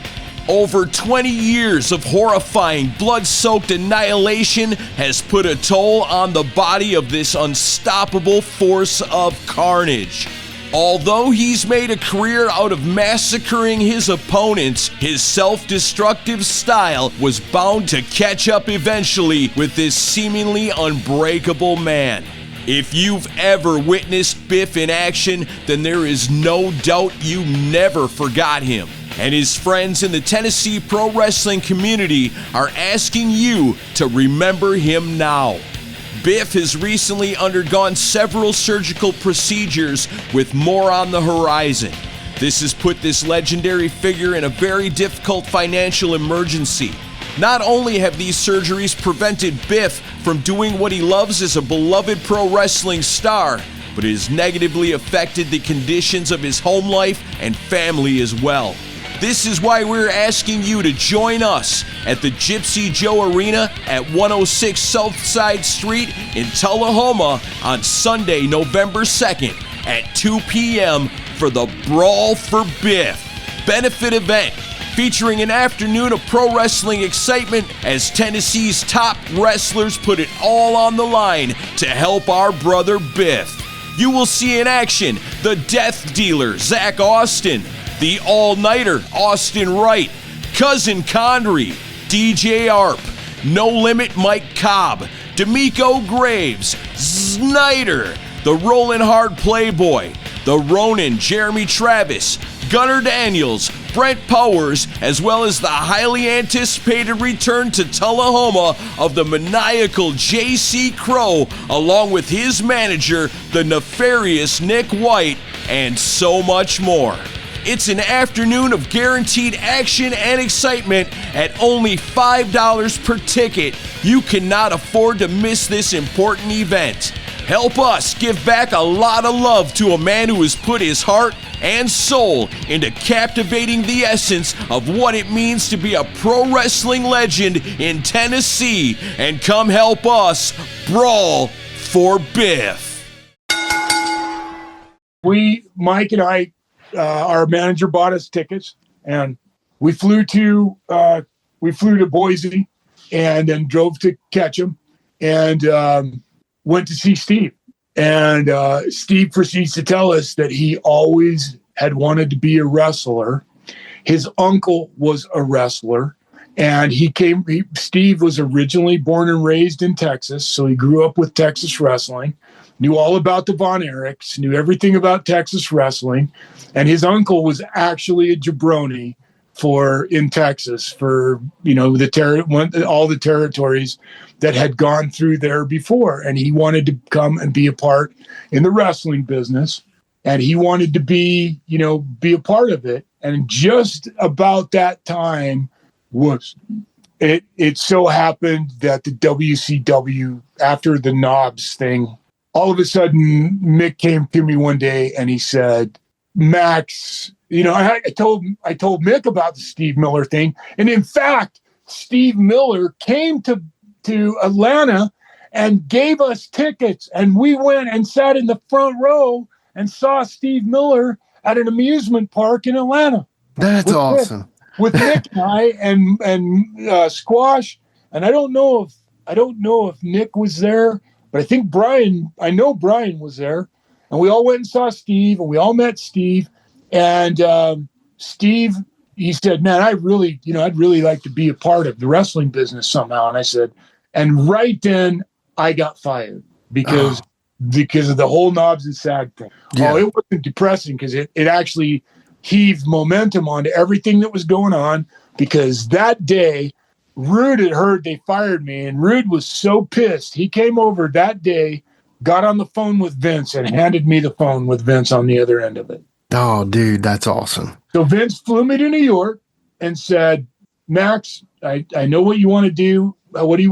Over 20 years of horrifying, blood-soaked annihilation has put a toll on the body of this unstoppable force of carnage. Although he's made a career out of massacring his opponents, his self-destructive style was bound to catch up eventually with this seemingly unbreakable man. If you've ever witnessed Biff in action, then there is no doubt you never forgot him. And his friends in the Tennessee pro wrestling community are asking you to remember him now. Biff has recently undergone several surgical procedures with more on the horizon. This has put this legendary figure in a very difficult financial emergency. Not only have these surgeries prevented Biff from doing what he loves as a beloved pro wrestling star, but it has negatively affected the conditions of his home life and family as well. This is why we're asking you to join us at the Gypsy Joe Arena at 106 Southside Street in Tullahoma on Sunday, November 2nd at 2 p.m. for the Brawl for Biff benefit event, featuring an afternoon of pro wrestling excitement as Tennessee's top wrestlers put it all on the line to help our brother Biff. You will see in action the Death Dealer, Zach Austin, the All-Nighter, Austin Wright, Cousin Condry, DJ Arp, No Limit Mike Cobb, D'Amico Graves, Snyder, the Rollin' Hard Playboy, the Ronin, Jeremy Travis, Gunnar Daniels, Brent Powers, as well as the highly anticipated return to Tullahoma of the maniacal J.C. Crow, along with his manager, the nefarious Nick White, and so much more. It's an afternoon of guaranteed action and excitement at only $5 per ticket. You cannot afford to miss this important event. Help us give back a lot of love to a man who has put his heart and soul into captivating the essence of what it means to be a pro wrestling legend in Tennessee, and come help us brawl for Biff. Mike and I, our manager bought us tickets, and we flew to Boise, and then drove to Ketchum, and went to see Steve. And Steve proceeds to tell us that he always had wanted to be a wrestler. His uncle was a wrestler, and Steve was originally born and raised in Texas, so he grew up with Texas wrestling, knew all about the Von Erichs, knew everything about Texas wrestling, and his uncle was actually a jabroni in Texas for all the territories that had gone through there before, and he wanted to come and be a part in the wrestling business, and he wanted to be a part of it. And just about that time it so happened that the WCW, after the Knobs thing, all of a sudden Mick came to me one day and he said, Max, I told Mick about the Steve Miller thing. And in fact, Steve Miller came to Atlanta and gave us tickets. And we went and sat in the front row and saw Steve Miller at an amusement park in Atlanta. That's awesome. With Nick and I and Squash. And I don't know if Nick was there, but I know Brian was there. And we all went and saw Steve, and we all met Steve. And Steve, he said, man, I'd really like to be a part of the wrestling business somehow. And I said, and right then I got fired because of the whole Knobs and Sag thing. Yeah. Oh, it wasn't depressing because it actually heaved momentum onto everything that was going on, because that day Rude had heard they fired me, and Rude was so pissed. He came over that day, got on the phone with Vince, and handed me the phone with Vince on the other end of it. Oh, dude, that's awesome. So Vince flew me to New York and said, Max, I know what you want to do. How do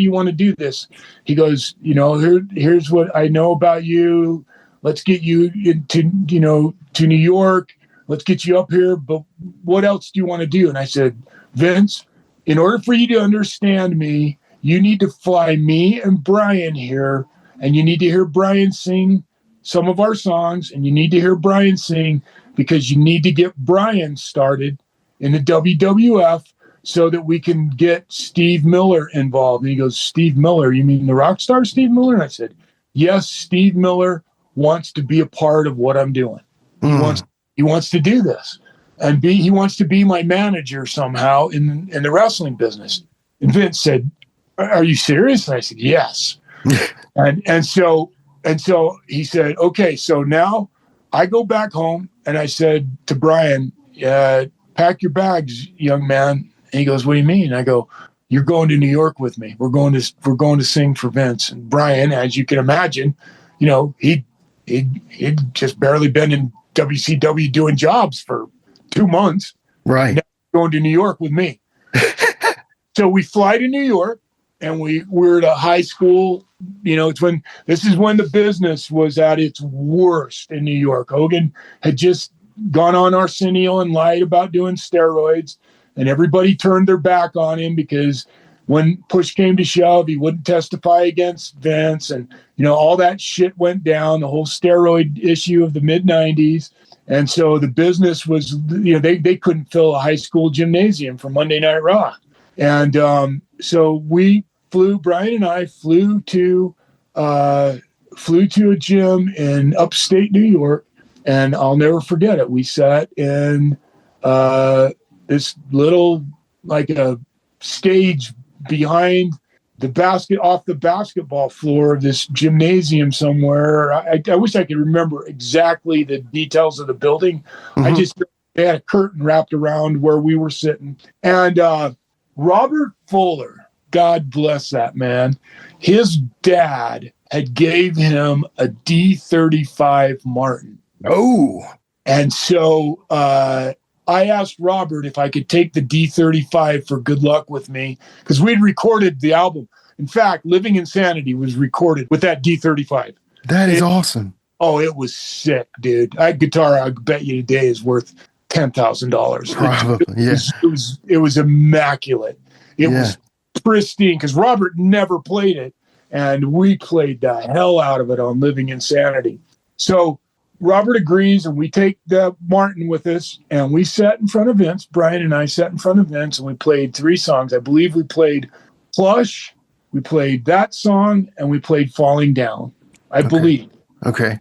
you want to do this? He goes, here's what I know about you. Let's get you to New York. Let's get you up here. But what else do you want to do? And I said, Vince, in order for you to understand me, you need to fly me and Brian here, and you need to hear Brian sing some of our songs, and you need to hear Brian sing, because you need to get Brian started, in the WWF so that we can get Steve Miller involved. And he goes, Steve Miller, you mean the rock star Steve Miller? And I said, yes, Steve Miller wants to be a part of what I'm doing. He wants to do this. And he wants to be my manager somehow in the wrestling business. And Vince said, are you serious? And I said, yes. and so he said, okay, so now I go back home and I said to Brian, pack your bags, young man. And he goes, what do you mean? I go, you're going to New York with me. We're going to sing for Vince. And Brian, as you can imagine, he'd just barely been in WCW doing jobs for 2 months. Right. Now going to New York with me. So we fly to New York and we're at a high school. This is when the business was at its worst in New York. Hogan had just gone on Arsenio and lied about doing steroids, and everybody turned their back on him because when push came to shove, he wouldn't testify against Vince, and all that shit went down, the whole steroid issue of the mid-90s. And so the business was, they couldn't fill a high school gymnasium for Monday Night Raw. And so Brian and I flew to a gym in upstate New York, and I'll never forget it. We sat in this little, like a stage behind off the basketball floor of this gymnasium somewhere. I wish I could remember exactly the details of the building. Mm-hmm. They had a curtain wrapped around where we were sitting. And Robert Fuller, God bless that man, his dad had gave him a D35 Martin. Oh. And so I asked Robert if I could take the D35 for Good Luck With Me, because we'd recorded the album. In fact, Living Insanity was recorded with that D35. That is awesome. Oh, it was sick, dude. That guitar, I bet you today, is worth $10,000. Probably, yeah. It was immaculate. It was pristine, because Robert never played it, and we played the hell out of it on Living Insanity. So Robert agrees, and we take the Martin with us, and we sat in front of Vince. Brian and I sat in front of Vince, and we played 3 songs. I believe we played Plush, we played that song, and we played Falling Down, I believe. Okay.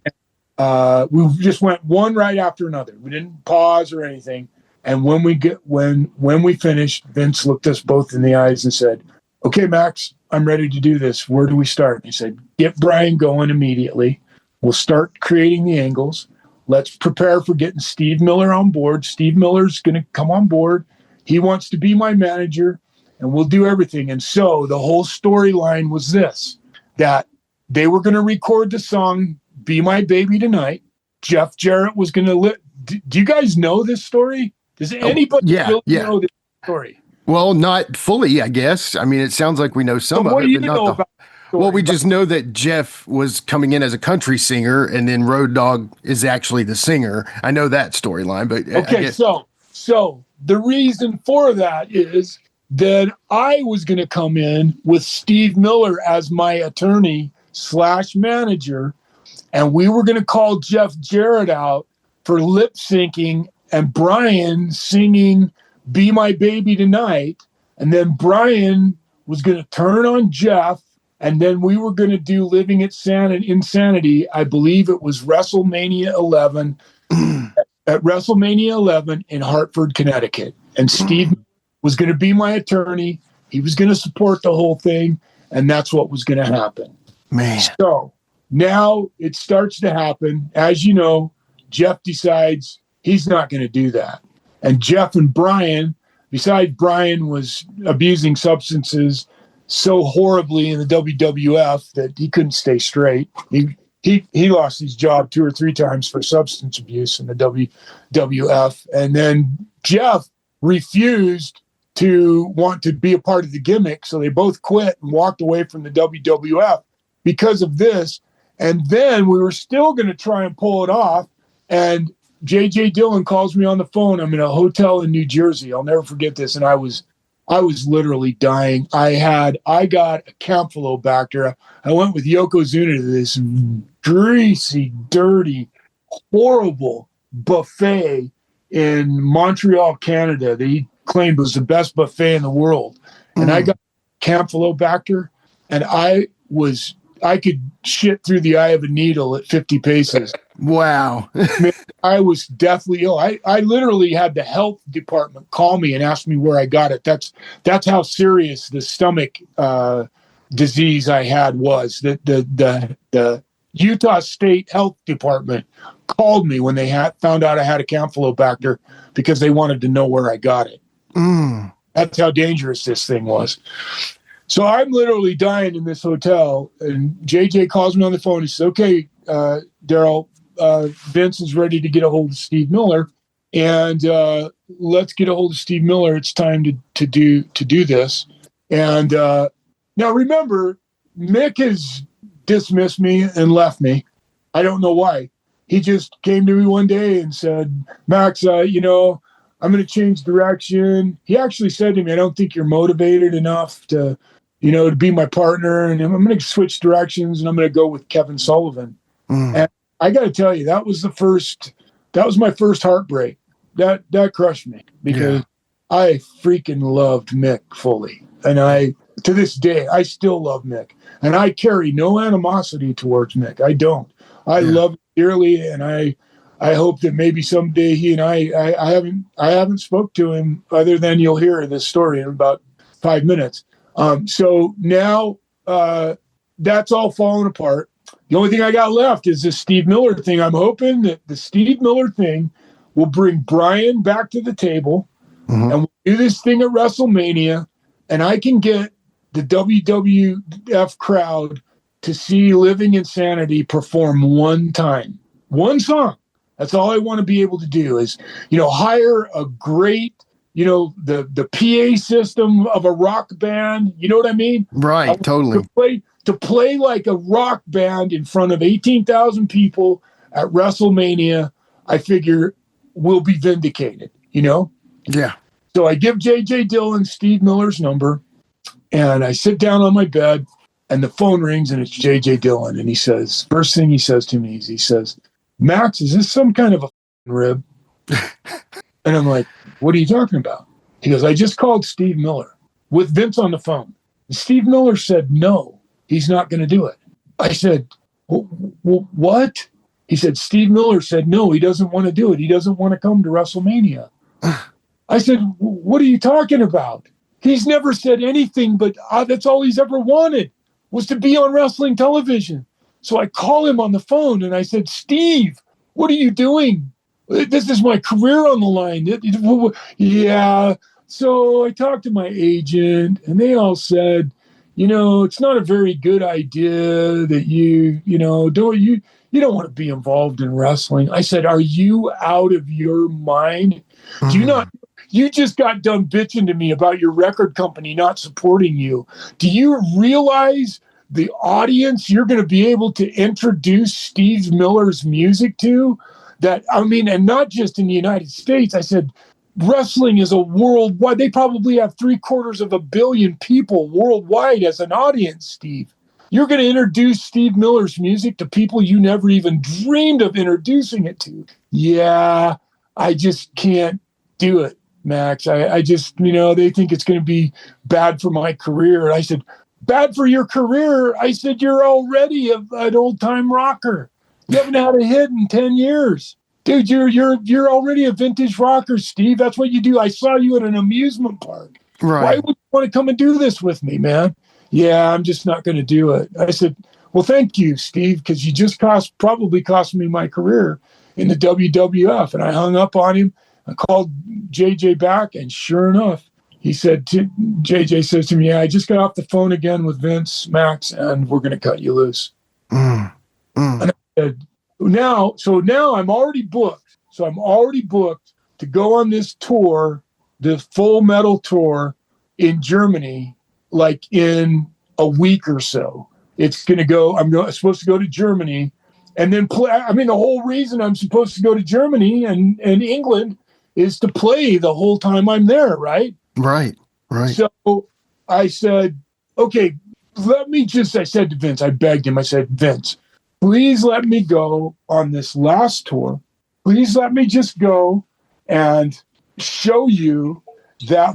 We just went one right after another. We didn't pause or anything. And when we finished, Vince looked us both in the eyes and said, okay, Max, I'm ready to do this. Where do we start? And he said, get Brian going immediately. We'll start creating the angles. Let's prepare for getting Steve Miller on board. Steve Miller's going to come on board. He wants to be my manager, and we'll do everything. And so the whole storyline was this, that they were going to record the song Be My Baby Tonight. Jeff Jarrett was going to do you guys know this story? Does anybody know this story? Well, not fully, I guess. I mean, it sounds like we know some of it, but not the... Well, we just know that Jeff was coming in as a country singer, and then Road Dogg is actually the singer. I know that storyline, but okay. So the reason for that is that I was going to come in with Steve Miller as my attorney / manager, and we were going to call Jeff Jarrett out for lip syncing and Brian singing "Be My Baby Tonight," and then Brian was going to turn on Jeff. And then we were going to do Living Insanity. I believe it was WrestleMania 11 at WrestleMania 11 in Hartford, Connecticut. And Steve was going to be my attorney. He was going to support the whole thing. And that's what was going to happen. Man. So now it starts to happen. As you know, Jeff decides he's not going to do that. And Jeff and Brian, besides Brian was abusing substances so horribly in the WWF that he couldn't stay straight. He lost his job 2 or 3 times for substance abuse in the WWF. And then Jeff refused to want to be a part of the gimmick. So they both quit and walked away from the WWF because of this. And then we were still going to try and pull it off. And J.J. Dillon calls me on the phone. I'm in a hotel in New Jersey. I'll never forget this. And I was literally dying. I got a Campylobacter. I went with Yokozuna to this greasy, dirty, horrible buffet in Montreal, Canada, that he claimed was the best buffet in the world. And I got Campylobacter, and I could shit through the eye of a needle at 50 paces. Wow. Man, I was deathly ill. I literally had the health department call me and ask me where I got it. That's how serious the stomach disease I had was. The Utah State Health Department called me when they found out I had a Campylobacter because they wanted to know where I got it. That's how dangerous this thing was. So I'm literally dying in this hotel, and JJ calls me on the phone. He says, "Okay, Daryl, Vince is ready to get a hold of Steve Miller, and let's get a hold of Steve Miller. It's time to do this." And now remember, Mick has dismissed me and left me. I don't know why. He just came to me one day and said, "Max, I'm going to change direction." He actually said to me, "I don't think you're motivated enough to be my partner, and I'm going to switch directions, and I'm going to go with Kevin Sullivan." And I got to tell you, that was my first heartbreak. That crushed me because I freaking loved Mick Foley. And to this day, I still love Mick, and I carry no animosity towards Mick. I don't. I love him dearly, and I hope that maybe someday he and I haven't spoke to him other than you'll hear this story in about 5 minutes. So now that's all falling apart. The only thing I got left is this Steve Miller thing. I'm hoping that the Steve Miller thing will bring Brian back to the table, and we'll do this thing at WrestleMania, and I can get the WWF crowd to see Living Insanity perform one time, one song. That's all I want to be able to do is, hire a great, the PA system of a rock band. You know what I mean? Right. Totally. To play like a rock band in front of 18,000 people at WrestleMania, I figure we'll be vindicated, Yeah. So I give J.J. Dillon Steve Miller's number, and I sit down on my bed, and the phone rings, and it's J.J. Dillon. And first thing he says to me is, he says, "Max, is this some kind of a rib?" And I'm like, "What are you talking about?" He goes, "I just called Steve Miller with Vince on the phone. Steve Miller said, no, he's not going to do it." I said, "What?" He said, "Steve Miller said, no, he doesn't want to do it. He doesn't want to come to WrestleMania." I said, "What are you talking about? He's never said anything, but that's all he's ever wanted was to be on wrestling television." So I call him on the phone and I said, "Steve, what are you doing? This is my career on the line." Yeah. So I talked to my agent, and they all said, "It's not a very good idea that you don't want to be involved in wrestling." I said, "Are you out of your mind? Do you not? You just got done bitching to me about your record company not supporting you. Do you realize the audience you're going to be able to introduce Steve Miller's music to? And not just in the United States." I said, "Wrestling is a worldwide, they probably have 750 million people worldwide as an audience, Steve. You're going to introduce Steve Miller's music to people you never even dreamed of introducing it to." "Yeah, I just can't do it, Max. I just, they think it's going to be bad for my career." And I said, "Bad for your career?" I said, "You're already an old-time rocker. You haven't had a hit in 10 years. Dude, you're already a vintage rocker, Steve. That's what you do. I saw you at an amusement park. Right. Why would you want to come and do this with me, man?" "Yeah, I'm just not going to do it." I said, "Well, thank you, Steve, because you just probably cost me my career in the WWF." And I hung up on him. I called JJ back, and sure enough, he said, JJ says to me, "Yeah, I just got off the phone again with Vince, Max, and we're going to cut you loose." And I said, now I'm already booked. So I'm already booked to go on this tour, the Full Metal tour in Germany, like in a week or so. It's going to go, I'm supposed to go to Germany and then play. The whole reason I'm supposed to go to Germany and England is to play the whole time I'm there, right? Right. So I said, "Okay, I said to Vince, I begged him, I said, "Vince, please let me go on this last tour. Please let me just go and show you that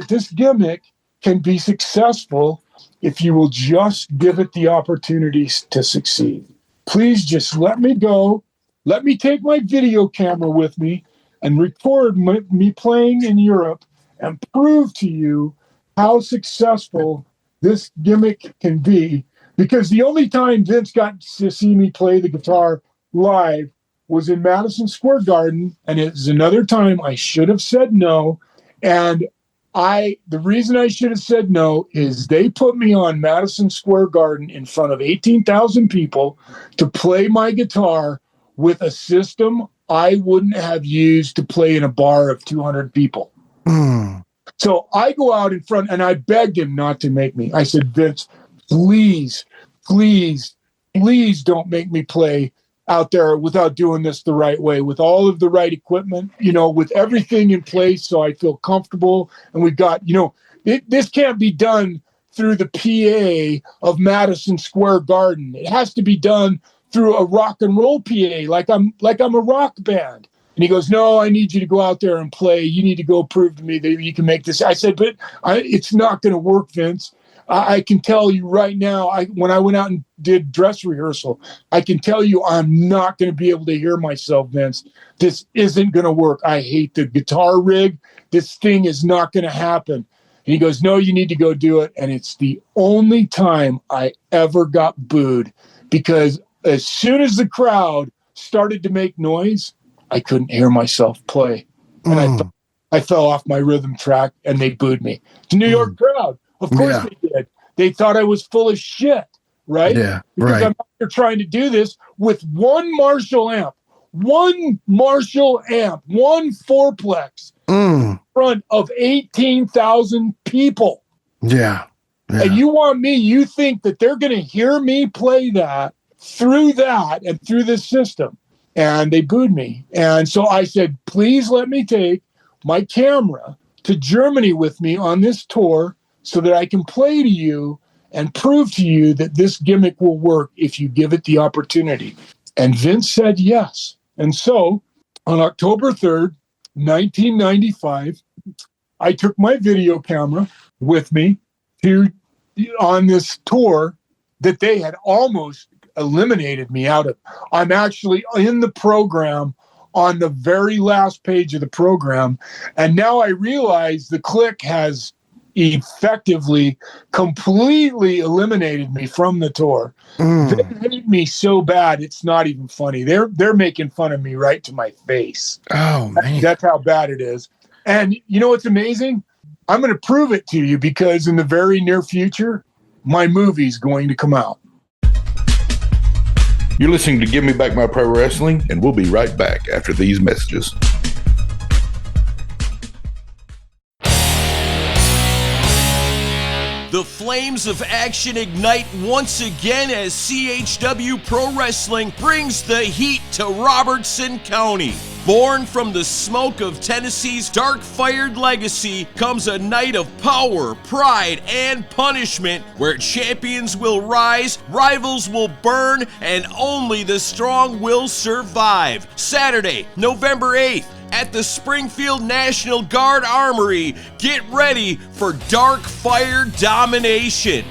this gimmick can be successful if you will just give it the opportunities to succeed. Please just let me go. Let me take my video camera with me and record me playing in Europe and prove to you how successful this gimmick can be. Because the only time Vince got to see me play the guitar live was in Madison Square Garden, and it was another time I should have said no. And the reason I should have said no is they put me on Madison Square Garden in front of 18,000 people to play my guitar with a system I wouldn't have used to play in a bar of 200 people. So I go out in front and I begged him not to make me. I said, Vince, please don't make me play out there without doing this the right way, with all of the right equipment, with everything in place so I feel comfortable. And we've got, this can't be done through the PA of Madison Square Garden. It has to be done through a rock and roll PA, like I'm a rock band. And he goes, no, I need you to go out there and play. You need to go prove to me that you can make this. I said, but it's not going to work, Vince. I can tell you right now, when I went out and did dress rehearsal, I can tell you I'm not going to be able to hear myself, Vince. This isn't going to work. I hate the guitar rig. This thing is not going to happen. And he goes, no, you need to go do it. And it's the only time I ever got booed, because as soon as the crowd started to make noise, I couldn't hear myself play. And I fell off my rhythm track and they booed me. The New York crowd. Of course they did. They thought I was full of shit, right? Yeah, because I'm out there trying to do this with one Marshall amp, one fourplex in front of 18,000 people. Yeah. And you think that they're going to hear me play that through this system. And they booed me. And so I said, please let me take my camera to Germany with me on this tour so that I can play to you and prove to you that this gimmick will work if you give it the opportunity. And Vince said yes. And so on October 3rd, 1995, I took my video camera with me on this tour that they had almost eliminated me out of. I'm actually in the program on the very last page of the program. And now I realize the Click has effectively completely eliminated me from the tour. They hate me so bad it's not even funny. They're making fun of me right to my face. Oh man, that's how bad it is. And you know what's amazing? I'm going to prove it to you, because in the very near future, my movie's going to come out. You're listening to Give Me Back My Pro Wrestling, and we'll be right back after these messages. The flames of action ignite once again as CHW Pro Wrestling brings the heat to Robertson County. Born from the smoke of Tennessee's dark-fired legacy comes a night of power, pride, and punishment where champions will rise, rivals will burn, and only the strong will survive. Saturday, November 8th, at the Springfield National Guard Armory. Get ready for dark fire domination.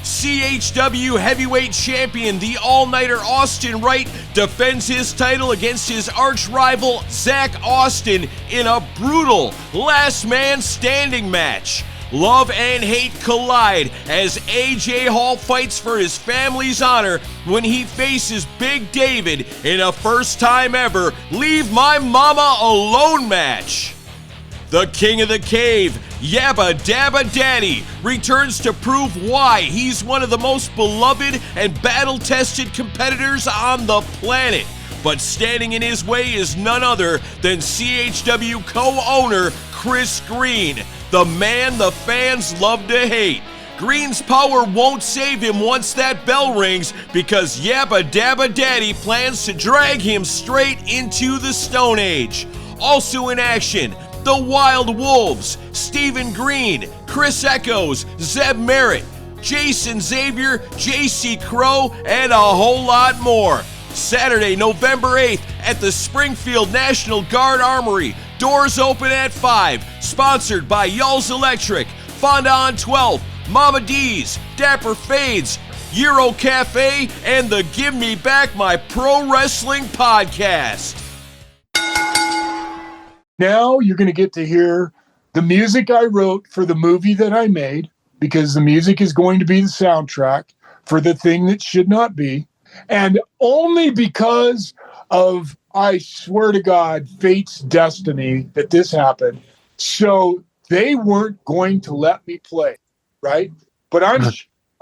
CHW heavyweight champion, the all-nighter Austin Wright, defends his title against his arch-rival Zach Austin in a brutal last man standing match. Love and hate collide as AJ Hall fights for his family's honor when he faces Big David in a first time ever Leave My Mama Alone match. The King of the Cave, Yabba Dabba Daddy, returns to prove why he's one of the most beloved and battle-tested competitors on the planet. But standing in his way is none other than CHW co-owner Chris Green, the man the fans love to hate. Green's power won't save him once that bell rings, because Yabba Dabba Daddy plans to drag him straight into the Stone Age. Also in action, the Wild Wolves, Stephen Green, Chris Echoes, Zeb Merritt, Jason Xavier, JC Crow, and a whole lot more. Saturday, November 8th, at the Springfield National Guard Armory. Doors open at 5. Sponsored by Y'all's Electric, Fondant 12, Mama D's, Dapper Fades, Euro Cafe, and the Give Me Back My Pro Wrestling podcast. Now you're going to get to hear the music I wrote for the movie that I made, because the music is going to be the soundtrack for The Thing That Should Not Be. And only because of, I swear to God, fate's destiny that this happened. So they weren't going to let me play, right? But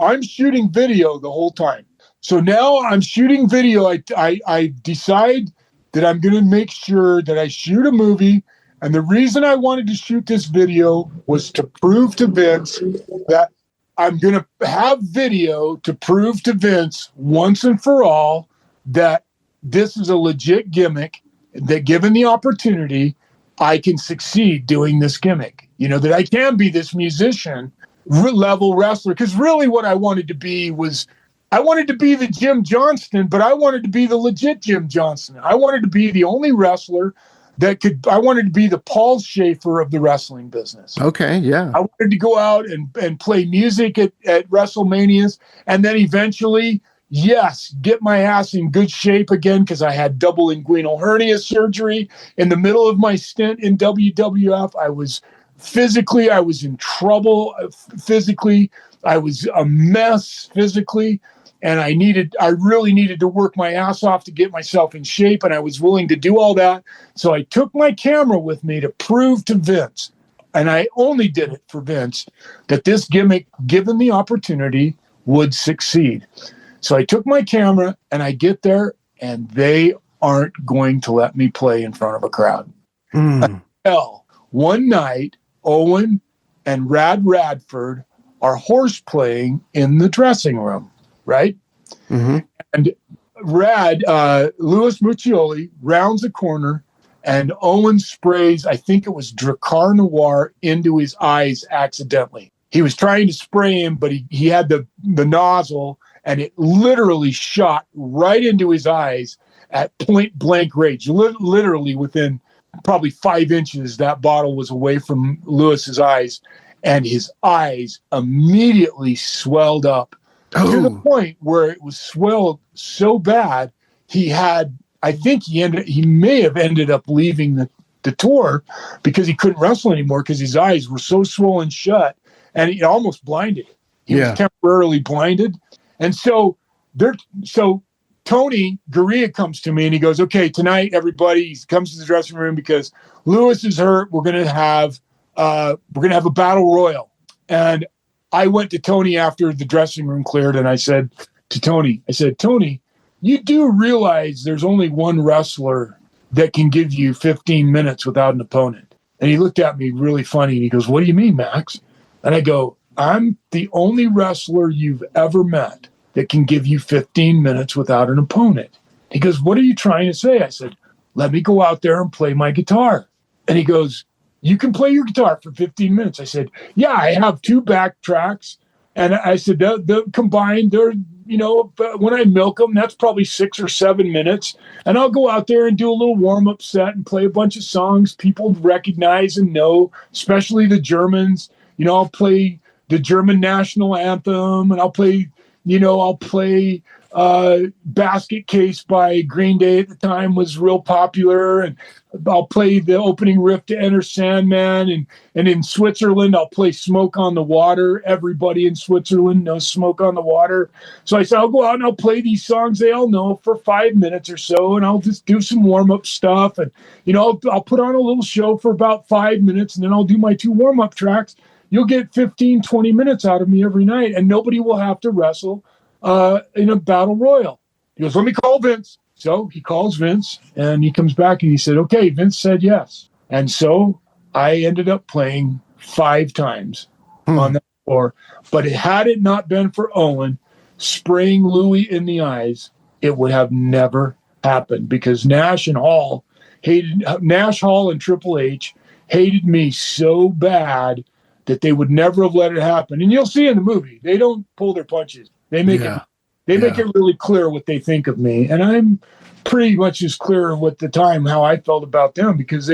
I'm shooting video the whole time. So now I'm shooting video. I decide that I'm going to make sure that I shoot a movie. And the reason I wanted to shoot this video was to prove to Vince that I'm going to have video to prove to Vince once and for all that this is a legit gimmick, that given the opportunity, I can succeed doing this gimmick. You know, that I can be this musician level wrestler. Because really what I wanted to be was, I wanted to be the Jim Johnston, but I wanted to be the legit Jim Johnston. I wanted to be the only wrestler I wanted to be the Paul Schaefer of the wrestling business. Okay, yeah. I wanted to go out and play music at WrestleManias, and then eventually, yes, get my ass in good shape again, because I had double inguinal hernia surgery in the middle of my stint in WWF. I was in trouble physically. I was a mess physically. And I really needed to work my ass off to get myself in shape, and I was willing to do all that. So I took my camera with me to prove to Vince, and I only did it for Vince, that this gimmick, given the opportunity, would succeed. So I took my camera, and I get there, and they aren't going to let me play in front of a crowd. Until one night, Owen and Radford are horse playing in the dressing room. Right? Mm-hmm. And Louis Muccioli rounds a corner, and Owen sprays, I think it was Drakkar Noir, into his eyes accidentally. He was trying to spray him, but he had the nozzle, and it literally shot right into his eyes at point blank range. Literally within probably 5 inches, that bottle was away from Louis's eyes, and his eyes immediately swelled up. To the point where it was swelled so bad, I think he may have ended up leaving the tour, because he couldn't wrestle anymore, because his eyes were so swollen shut, and it almost blinded him. He was temporarily blinded. And so Tony Gurria comes to me, and he goes, okay, tonight, everybody, he comes to the dressing room because Louis is hurt. We're going to have a battle royal. And I went to Tony after the dressing room cleared, and I said to Tony, Tony, you do realize there's only one wrestler that can give you 15 minutes without an opponent. And he looked at me really funny, and he goes, what do you mean, Max? And I go, I'm the only wrestler you've ever met that can give you 15 minutes without an opponent. He goes, what are you trying to say? I said, let me go out there and play my guitar. And he goes, you can play your guitar for 15 minutes. I said, yeah, I have 2 backtracks. And I said, they're combined, when I milk them, that's probably 6 or 7 minutes. And I'll go out there and do a little warm-up set and play a bunch of songs people recognize and know, especially the Germans. I'll play the German national anthem, and I'll play Basket Case by Green Day at the time was real popular, and I'll play the opening riff to Enter Sandman, and in Switzerland I'll play Smoke on the Water. Everybody in Switzerland knows Smoke on the Water. So I said, I'll go out and I'll play these songs they all know for 5 minutes or so, and I'll just do some warm-up stuff, and I'll put on a little show for about 5 minutes, and then I'll do my 2 warm-up tracks. You'll get 15, 20 minutes out of me every night, and nobody will have to wrestle in a battle royal. He goes, let me call Vince. So he calls Vince, and he comes back, and he said, okay, Vince said yes. And so I ended up playing 5 times on that floor. But had it not been for Owen spraying Louis in the eyes, it would have never happened, because Nash Hall and Triple H hated me so bad that they would never have let it happen. And you'll see in the movie, they don't pull their punches. They make it really clear what they think of me. And I'm pretty much as clear at the time how I felt about them, because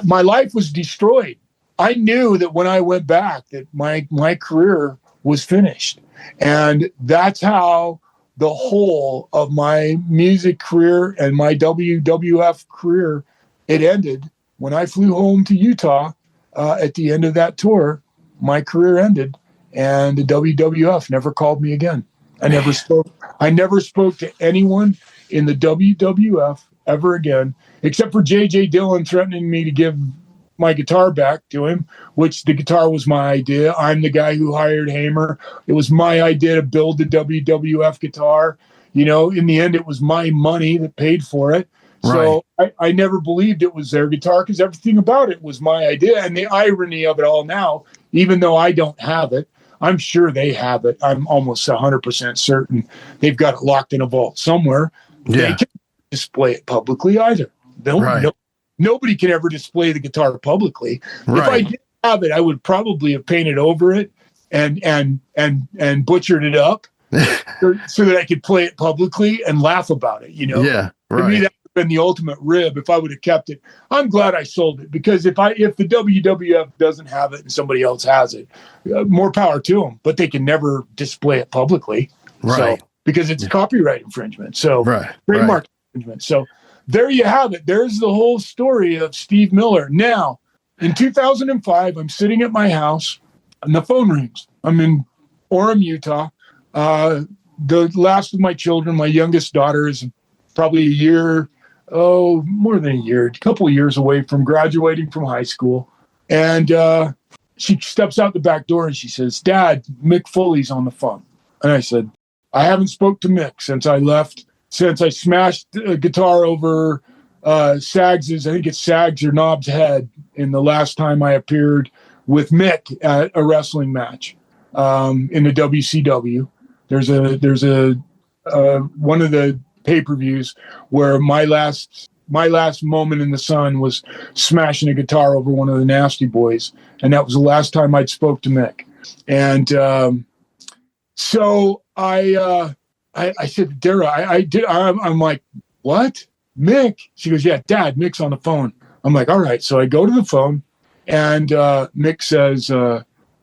my life was destroyed. I knew that when I went back that my career was finished. And that's how the whole of my music career and my WWF career, it ended. When I flew home to Utah at the end of that tour, my career ended, and the WWF never called me again. I never spoke to anyone in the WWF ever again, except for J.J. Dillon threatening me to give my guitar back to him, which the guitar was my idea. I'm the guy who hired Hamer. It was my idea to build the WWF guitar. In the end, it was my money that paid for it. So I never believed it was their guitar, because everything about it was my idea. And the irony of it all now, even though I don't have it, I'm sure they have it. I'm almost 100% certain they've got it locked in a vault somewhere. Yeah. They can't display it publicly either. Nobody can ever display the guitar publicly. Right. If I did have it, I would probably have painted over it and butchered it up so that I could play it publicly and laugh about it. Yeah, right. To me, that would have been the ultimate rib if I would have kept it. I'm glad I sold it, because if the WWF doesn't have it and somebody else has it, more power to them. But they can never display it publicly, right? So, because it's copyright infringement. So trademark infringement. So. There you have it. There's the whole story of Steve Miller. Now, in 2005, I'm sitting at my house and the phone rings. I'm in Orem, Utah. The last of my children, my youngest daughter, is probably more than a year, a couple of years away from graduating from high school. And she steps out the back door and she says, "Dad, Mick Foley's on the phone." And I said, "I haven't spoke to Mick since I left. Since I smashed a guitar over Sags' or Knob's head in the last time I appeared with Mick at a wrestling match in the WCW. There's a one of the pay-per-views where my last moment in the sun was smashing a guitar over one of the Nasty Boys, and that was the last time I'd spoke to Mick. And so I said, Dara, I'm like, "What? Mick?" She goes, "Yeah, Dad, Mick's on the phone." I'm like, "All right." So I go to the phone and Mick says,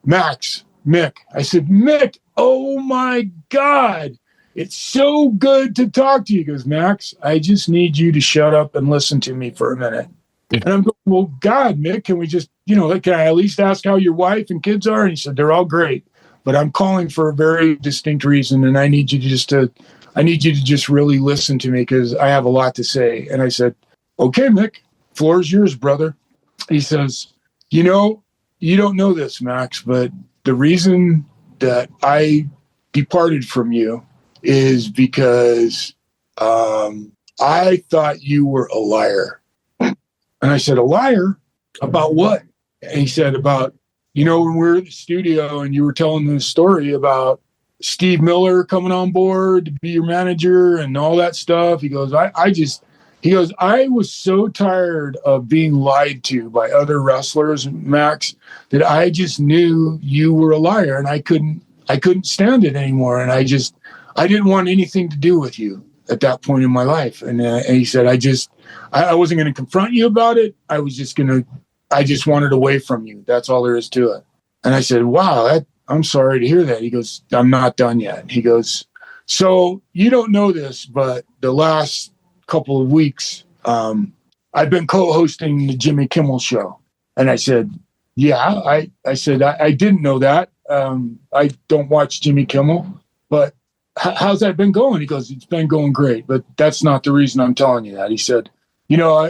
"Max, Mick." I said, "Mick, oh my God, it's so good to talk to you." He goes, "Max, I just need you to shut up and listen to me for a minute." And I'm going, "Well, God, Mick, can we just, can I at least ask how your wife and kids are?" And he said, "They're all great. But I'm calling for a very distinct reason, and I need you to just really listen to me, because I have a lot to say." And I said, "Okay, Mick, floor's yours, brother." He says, "You don't know this, Max, but the reason that I departed from you is because I thought you were a liar." And I said, "A liar? About what?" And he said, "About, when we were in the studio and you were telling the story about Steve Miller coming on board to be your manager and all that stuff." He goes, I was so tired of being lied to by other wrestlers, Max, that I just knew you were a liar, and I couldn't stand it anymore. And I didn't want anything to do with you at that point in my life." And he said, I wasn't going to confront you about it. I just wanted away from you. That's all there is to it. And I said, "Wow, I'm sorry to hear that." He goes, "I'm not done yet." He goes, "So you don't know this, but the last couple of weeks, I've been co-hosting the Jimmy Kimmel show." And I said, "Yeah." I said, I didn't know that. I don't watch Jimmy Kimmel, but how's that been going?" He goes, "It's been going great, but that's not the reason I'm telling you that." He said,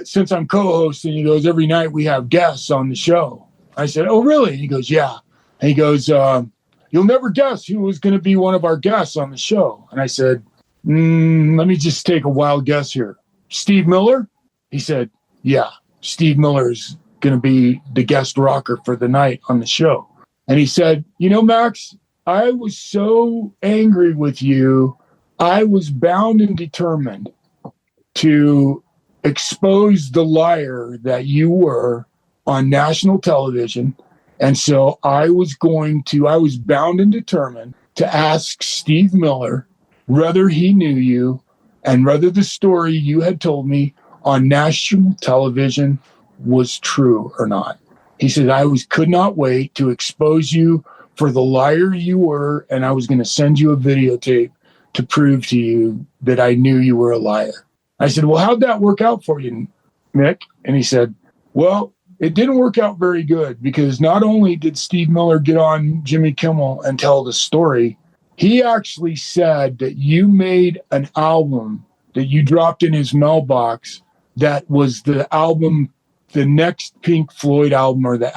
"Since I'm co-hosting," he goes, "every night we have guests on the show." I said, "Oh, really?" He goes, "Yeah." And he goes, "You'll never guess who was going to be one of our guests on the show." And I said, "Let me just take a wild guess here. Steve Miller?" He said, "Yeah, Steve Miller is going to be the guest rocker for the night on the show." And he said, "Max, I was so angry with you. I was bound and determined to expose the liar that you were on national television. And so I was bound and determined to ask Steve Miller whether he knew you and whether the story you had told me on national television was true or not. He said, could not wait to expose you for the liar you were, and I was going to send you a videotape to prove to you that I knew you were a liar. I said, well, how'd that work out for you, Mick? And he said, well, it didn't work out very good, because not only did Steve Miller get on Jimmy Kimmel and tell the story, he actually said that you made an album that you dropped in his mailbox that was the album, the next Pink Floyd album, or the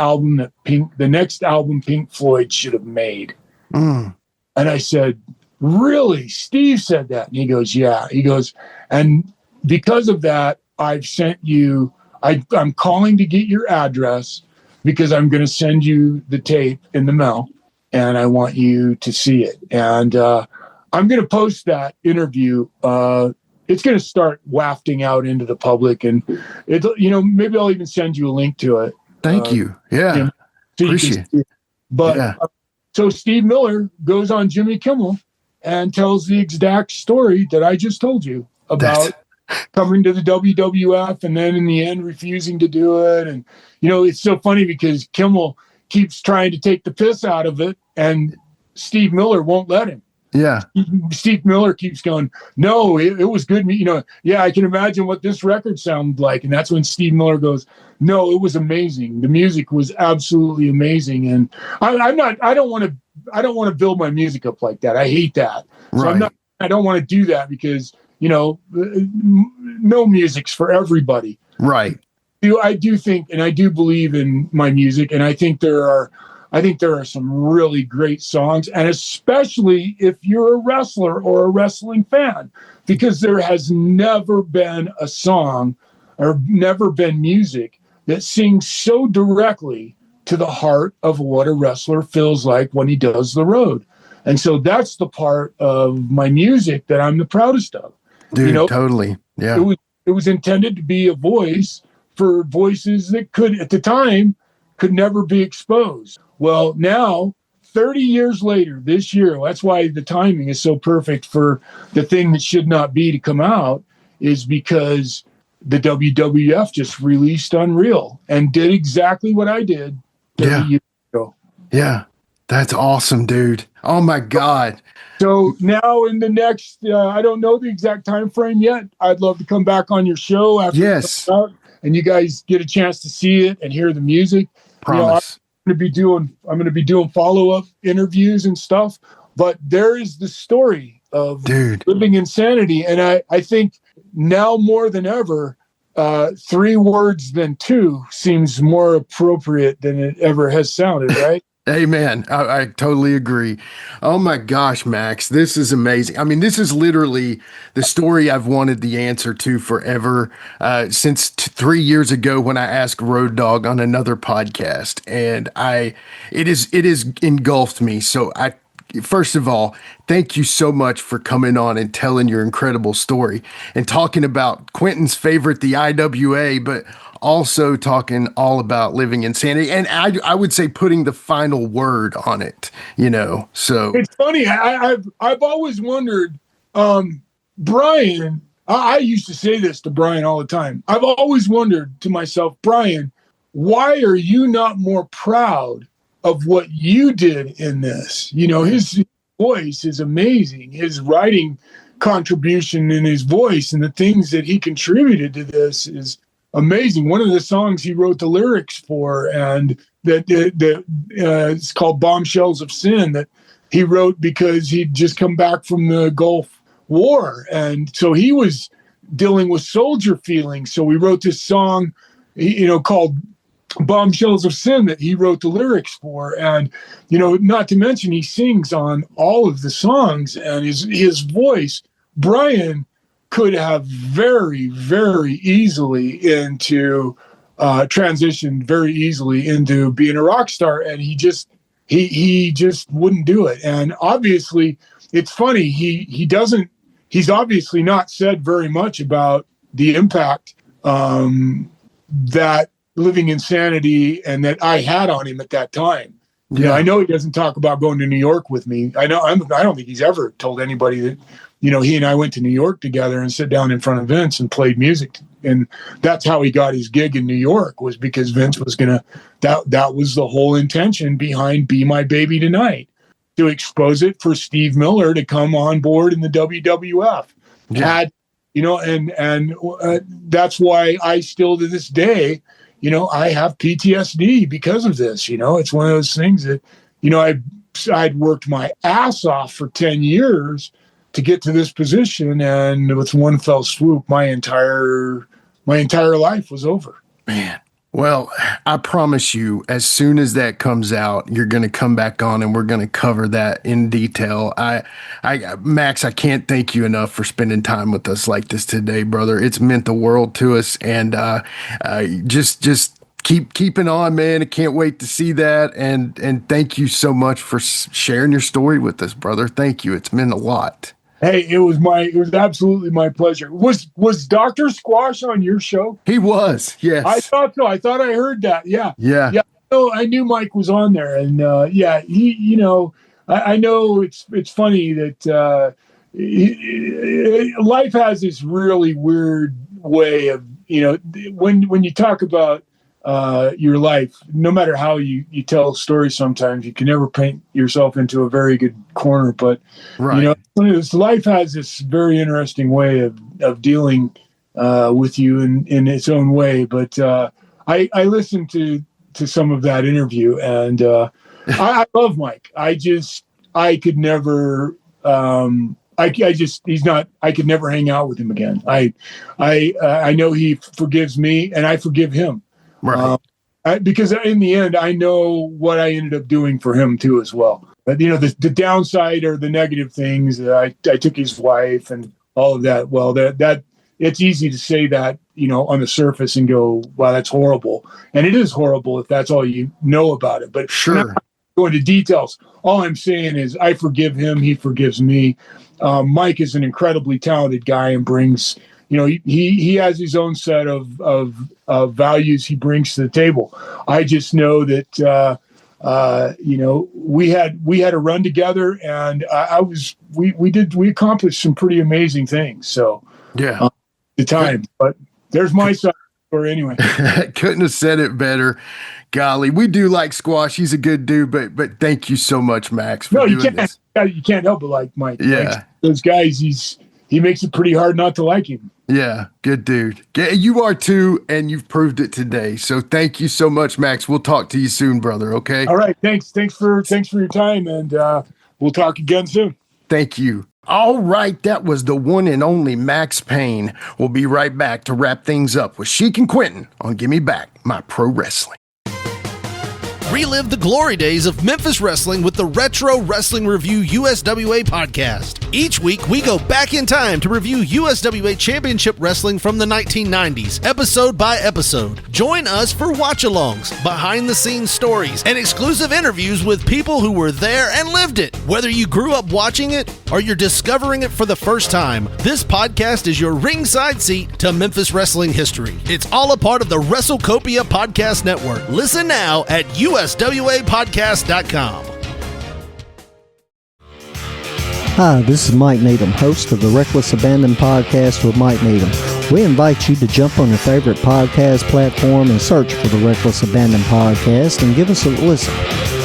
next album Pink Floyd should have made. And I said, really? Steve said that? And he goes, yeah. He goes, and because of that, I've sent you, I'm calling to get your address, because I'm going to send you the tape in the mail, and I want you to see it. And I'm going to post that interview. It's going to start wafting out into the public, and maybe I'll even send you a link to it. Thank you. Yeah. So appreciate it. But so Steve Miller goes on Jimmy Kimmel and tells the exact story that I just told you about coming to the WWF, and then in the end refusing to do it. And it's so funny because Kimmel keeps trying to take the piss out of it, and Steve Miller won't let him. Yeah. Steve Miller keeps going, no, it was good. I can imagine what this record sounded like. And that's when Steve Miller goes, no, it was amazing. The music was absolutely amazing. And I don't want to build my music up like that. I hate that. So I don't want to do that, because, no music's for everybody. Right. I do think, and I do believe in my music, and I think there are some really great songs, and especially if you're a wrestler or a wrestling fan, because there has never been a song or never been music that sings so directly to the heart of what a wrestler feels like when he does the road. And so that's the part of my music that I'm the proudest of. Dude, totally. Yeah. It was intended to be a voice for voices that at the time, could never be exposed. Well, now, 30 years later, this year, that's why the timing is so perfect for the thing that should not be to come out, is because the WWF just released Unreal and did exactly what I did 30 years ago. Yeah. That's awesome, dude. Oh my God. So now in the next, I don't know the exact time frame yet. I'd love to come back on your show after it comes out, and you guys get a chance to see it and hear the music. Promise. I'm going to be doing follow-up interviews and stuff, but there is the story of Living Insanity. And I think now more than ever, 3 words than 2 seems more appropriate than it ever has sounded, right? Amen. I totally agree. Oh my gosh, Max, this is amazing. I mean, this is literally the story I've wanted the answer to forever, since 3 years ago when I asked Road Dogg on another podcast, and it is engulfed me. So first of all, thank you so much for coming on and telling your incredible story and talking about Quinton's favorite, the IWA, but also talking all about Living Insanity. And I would say putting the final word on it, so. It's funny. I've always wondered, Brian, I used to say this to Brian all the time. I've always wondered to myself, Brian, why are you not more proud of what you did in this? His voice is amazing. His writing contribution in his voice and the things that he contributed to this is amazing. One of the songs he wrote the lyrics for, and that it's called Bombshells of Sin, that he wrote because he'd just come back from the Gulf War. And so he was dealing with soldier feelings. So we wrote this song, called Bombshells of Sin, that he wrote the lyrics for. And, not to mention he sings on all of the songs, and his voice, Brian could have very, very easily transitioned very easily into being a rock star. And he just wouldn't do it. And obviously it's funny. He's obviously not said very much about the impact, that Living Insanity and that I had on him at that time. I know he doesn't talk about going to New York with me. I don't think he's ever told anybody that he and I went to New York together and sat down in front of Vince and played music. And that's how he got his gig in New York, was because Vince was that was the whole intention behind Be My Baby Tonight, to expose it for Steve Miller to come on board in the WWF. Yeah. That's why I still, to this day, I have PTSD because of this. It's one of those things that, I'd worked my ass off for 10 years to get to this position, and with one fell swoop, my entire life was over. Man. Well, I promise you, as soon as that comes out, you're going to come back on and we're going to cover that in detail. Max, I can't thank you enough for spending time with us like this today, brother. It's meant the world to us, and just keep keeping on, man. I can't wait to see that, and thank you so much for sharing your story with us, brother. Thank you. It's meant a lot. Hey, it was absolutely my pleasure. Was Dr. Squash on your show? He was, yes. I thought so. I thought I heard that. Yeah. Yeah. I knew Mike was on there, and he, I know it's funny that life has this really weird way of, when you talk about your life, no matter how you tell stories, sometimes you can never paint yourself into a very good corner. But right. Life has this very interesting way of dealing with you in its own way. But I listened to some of that interview, and I love Mike. I could never. I could never hang out with him again. I know he forgives me, and I forgive him. Right. Because in the end, I know what I ended up doing for him too, as well. But the downside or the negative things, I took his wife and all of that. Well, that it's easy to say that, on the surface and go, wow, that's horrible. And it is horrible if that's all you know about it. But sure, go into details. All I'm saying is I forgive him. He forgives me. Mike is an incredibly talented guy and brings, he has his own set of values he brings to the table. I just know that, we had a run together, and we accomplished some pretty amazing things. So yeah, the time, but there's my side of the story anyway. Couldn't have said it better. Golly, we do like Squash. He's a good dude, but thank you so much, Max, for doing this. You can't help but like Mike. Yeah. Like those guys, he makes it pretty hard not to like him. Yeah, good dude. You are too, and you've proved it today. So thank you so much, Max. We'll talk to you soon, brother, okay? All right, thanks for your time, and we'll talk again soon. Thank you. All right, that was the one and only Maxx Payne. We'll be right back to wrap things up with Sheik and Quinton on Give Me Back My Pro Wrestling. Relive the glory days of Memphis wrestling with the Retro Wrestling Review USWA podcast. Each week, we go back in time to review USWA Championship Wrestling from the 1990s, episode by episode. Join us for watch-alongs, behind-the-scenes stories, and exclusive interviews with people who were there and lived it. Whether you grew up watching it or you're discovering it for the first time, this podcast is your ringside seat to Memphis wrestling history. It's all a part of the WrestleCopia Podcast Network. Listen now at USWApodcast.com. Hi, this is Mike Needham, host of the Reckless Abandon Podcast with Mike Needham. We invite you to jump on your favorite podcast platform and search for the Reckless Abandon Podcast and give us a listen.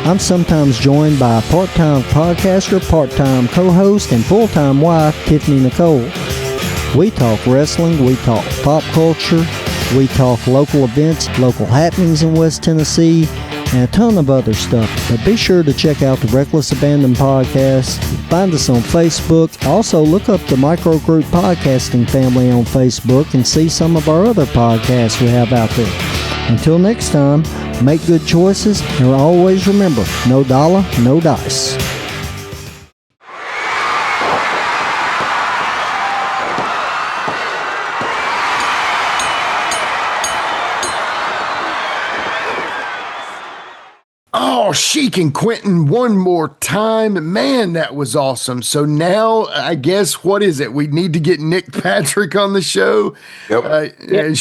I'm sometimes joined by a part-time podcaster, part-time co-host, and full-time wife, Tiffany Nicole. We talk wrestling, we talk pop culture, we talk local events, local happenings in West Tennessee, and a ton of other stuff. But be sure to check out the Reckless Abandon Podcast. Find us on Facebook. Also, look up the Microgroup Podcasting family on Facebook and see some of our other podcasts we have out there. Until next time, make good choices, and always remember, no dollar, no dice. All Oh, Sheik and Quinton, one more time. Man, that was awesome. So now, I guess, what is it? We need to get Nick Patrick on the show. Yep.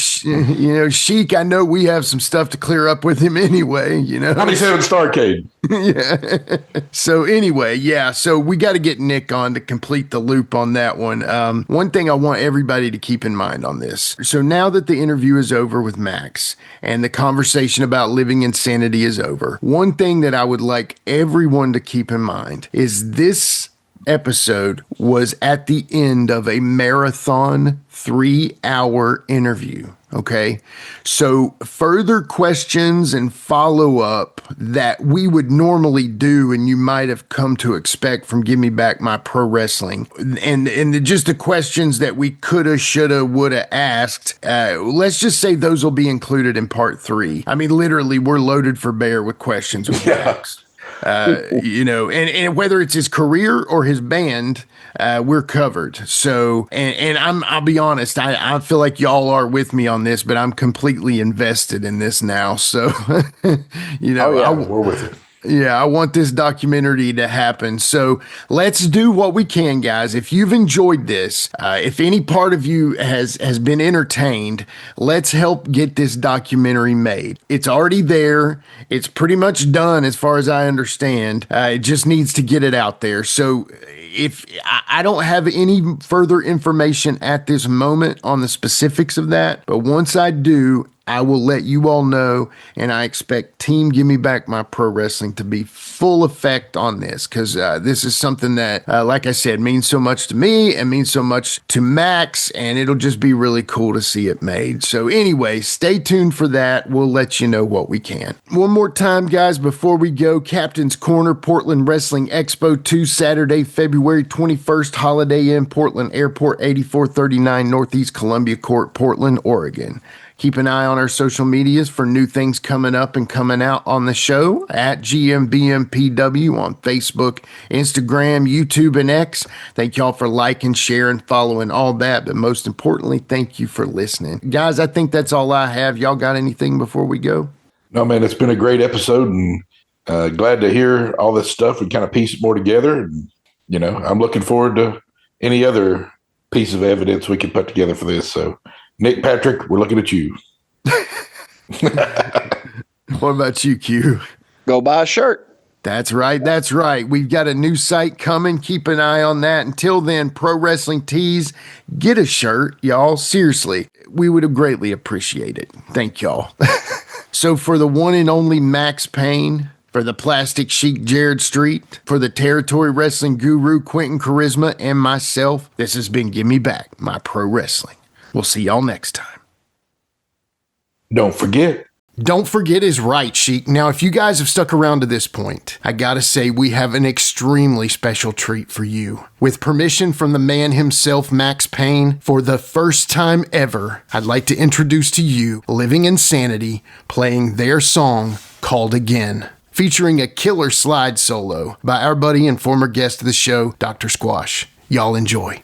Sheik, I know we have some stuff to clear up with him anyway, 97 Starcade. Yeah. So anyway, yeah. So we got to get Nick on to complete the loop on that one. One thing I want everybody to keep in mind on this. So now that the interview is over with Max and the conversation about living insanity is over, one thing that I would like everyone to keep in mind is this episode was at the end of a marathon 3-hour interview. Okay. So further questions and follow up that we would normally do and you might have come to expect from Give Me Back My Pro Wrestling and just the questions that we coulda, shoulda, woulda asked, let's just say those will be included in part 3. I mean, literally we're loaded for bear with questions with Max. And whether it's his career or his band, we're covered. So, and I'll be honest, I feel like y'all are with me on this, but I'm completely invested in this now. So, we're with you. Yeah, I want this documentary to happen. So let's do what we can, guys. If you've enjoyed this, if any part of you has been entertained, let's help get this documentary made. It's already there. It's pretty much done as far as I understand. It just needs to get it out there. So if I don't have any further information at this moment on the specifics of that, but once I do, I will let you all know, and I expect Team Give Me Back My Pro Wrestling to be full effect on this, because this is something that, like I said, means so much to me and means so much to Max, and it'll just be really cool to see it made. So anyway, stay tuned for that. We'll let you know what we can. One more time, guys, before we go, Captain's Corner Portland Wrestling Expo 2, Saturday, February 21st, Holiday Inn, Portland Airport, 8439 Northeast Columbia Court, Portland, Oregon. Keep an eye on our social medias for new things coming up and coming out on the show at GMBMPW on Facebook, Instagram, YouTube, and X. Thank y'all for liking, sharing, following, all that. But most importantly, thank you for listening. Guys, I think that's all I have. Y'all got anything before we go? No, man, it's been a great episode and glad to hear all this stuff and kind of piece it more together. And, I'm looking forward to any other piece of evidence we can put together for this. So, Nick Patrick, we're looking at you. What about you, Q? Go buy a shirt. That's right. That's right. We've got a new site coming. Keep an eye on that. Until then, Pro Wrestling Tees, get a shirt, y'all. Seriously, we would have greatly appreciate it. Thank y'all. So for the one and only Maxx Payne, for the Plastic Sheik Jarrett Street, for the Territory Wrestling Guru Quinton Quarisma, and myself, this has been Give Me Back My Pro Wrestling. We'll see y'all next time. Don't forget is right, Sheik. Now, if you guys have stuck around to this point, I gotta say we have an extremely special treat for you. With permission from the man himself, Maxx Payne, for the first time ever, I'd like to introduce to you Living Insanity playing their song, Called Again, featuring a killer slide solo by our buddy and former guest of the show, Dr. Squash. Y'all enjoy.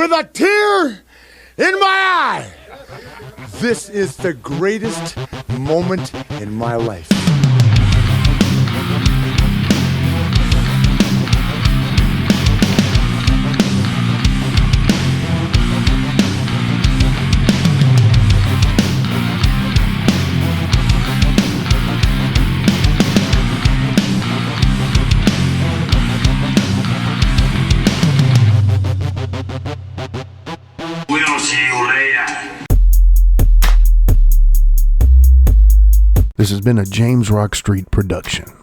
with a tear in my eye. This is the greatest moment in my life. We'll see you later. This has been a James Rock Street production.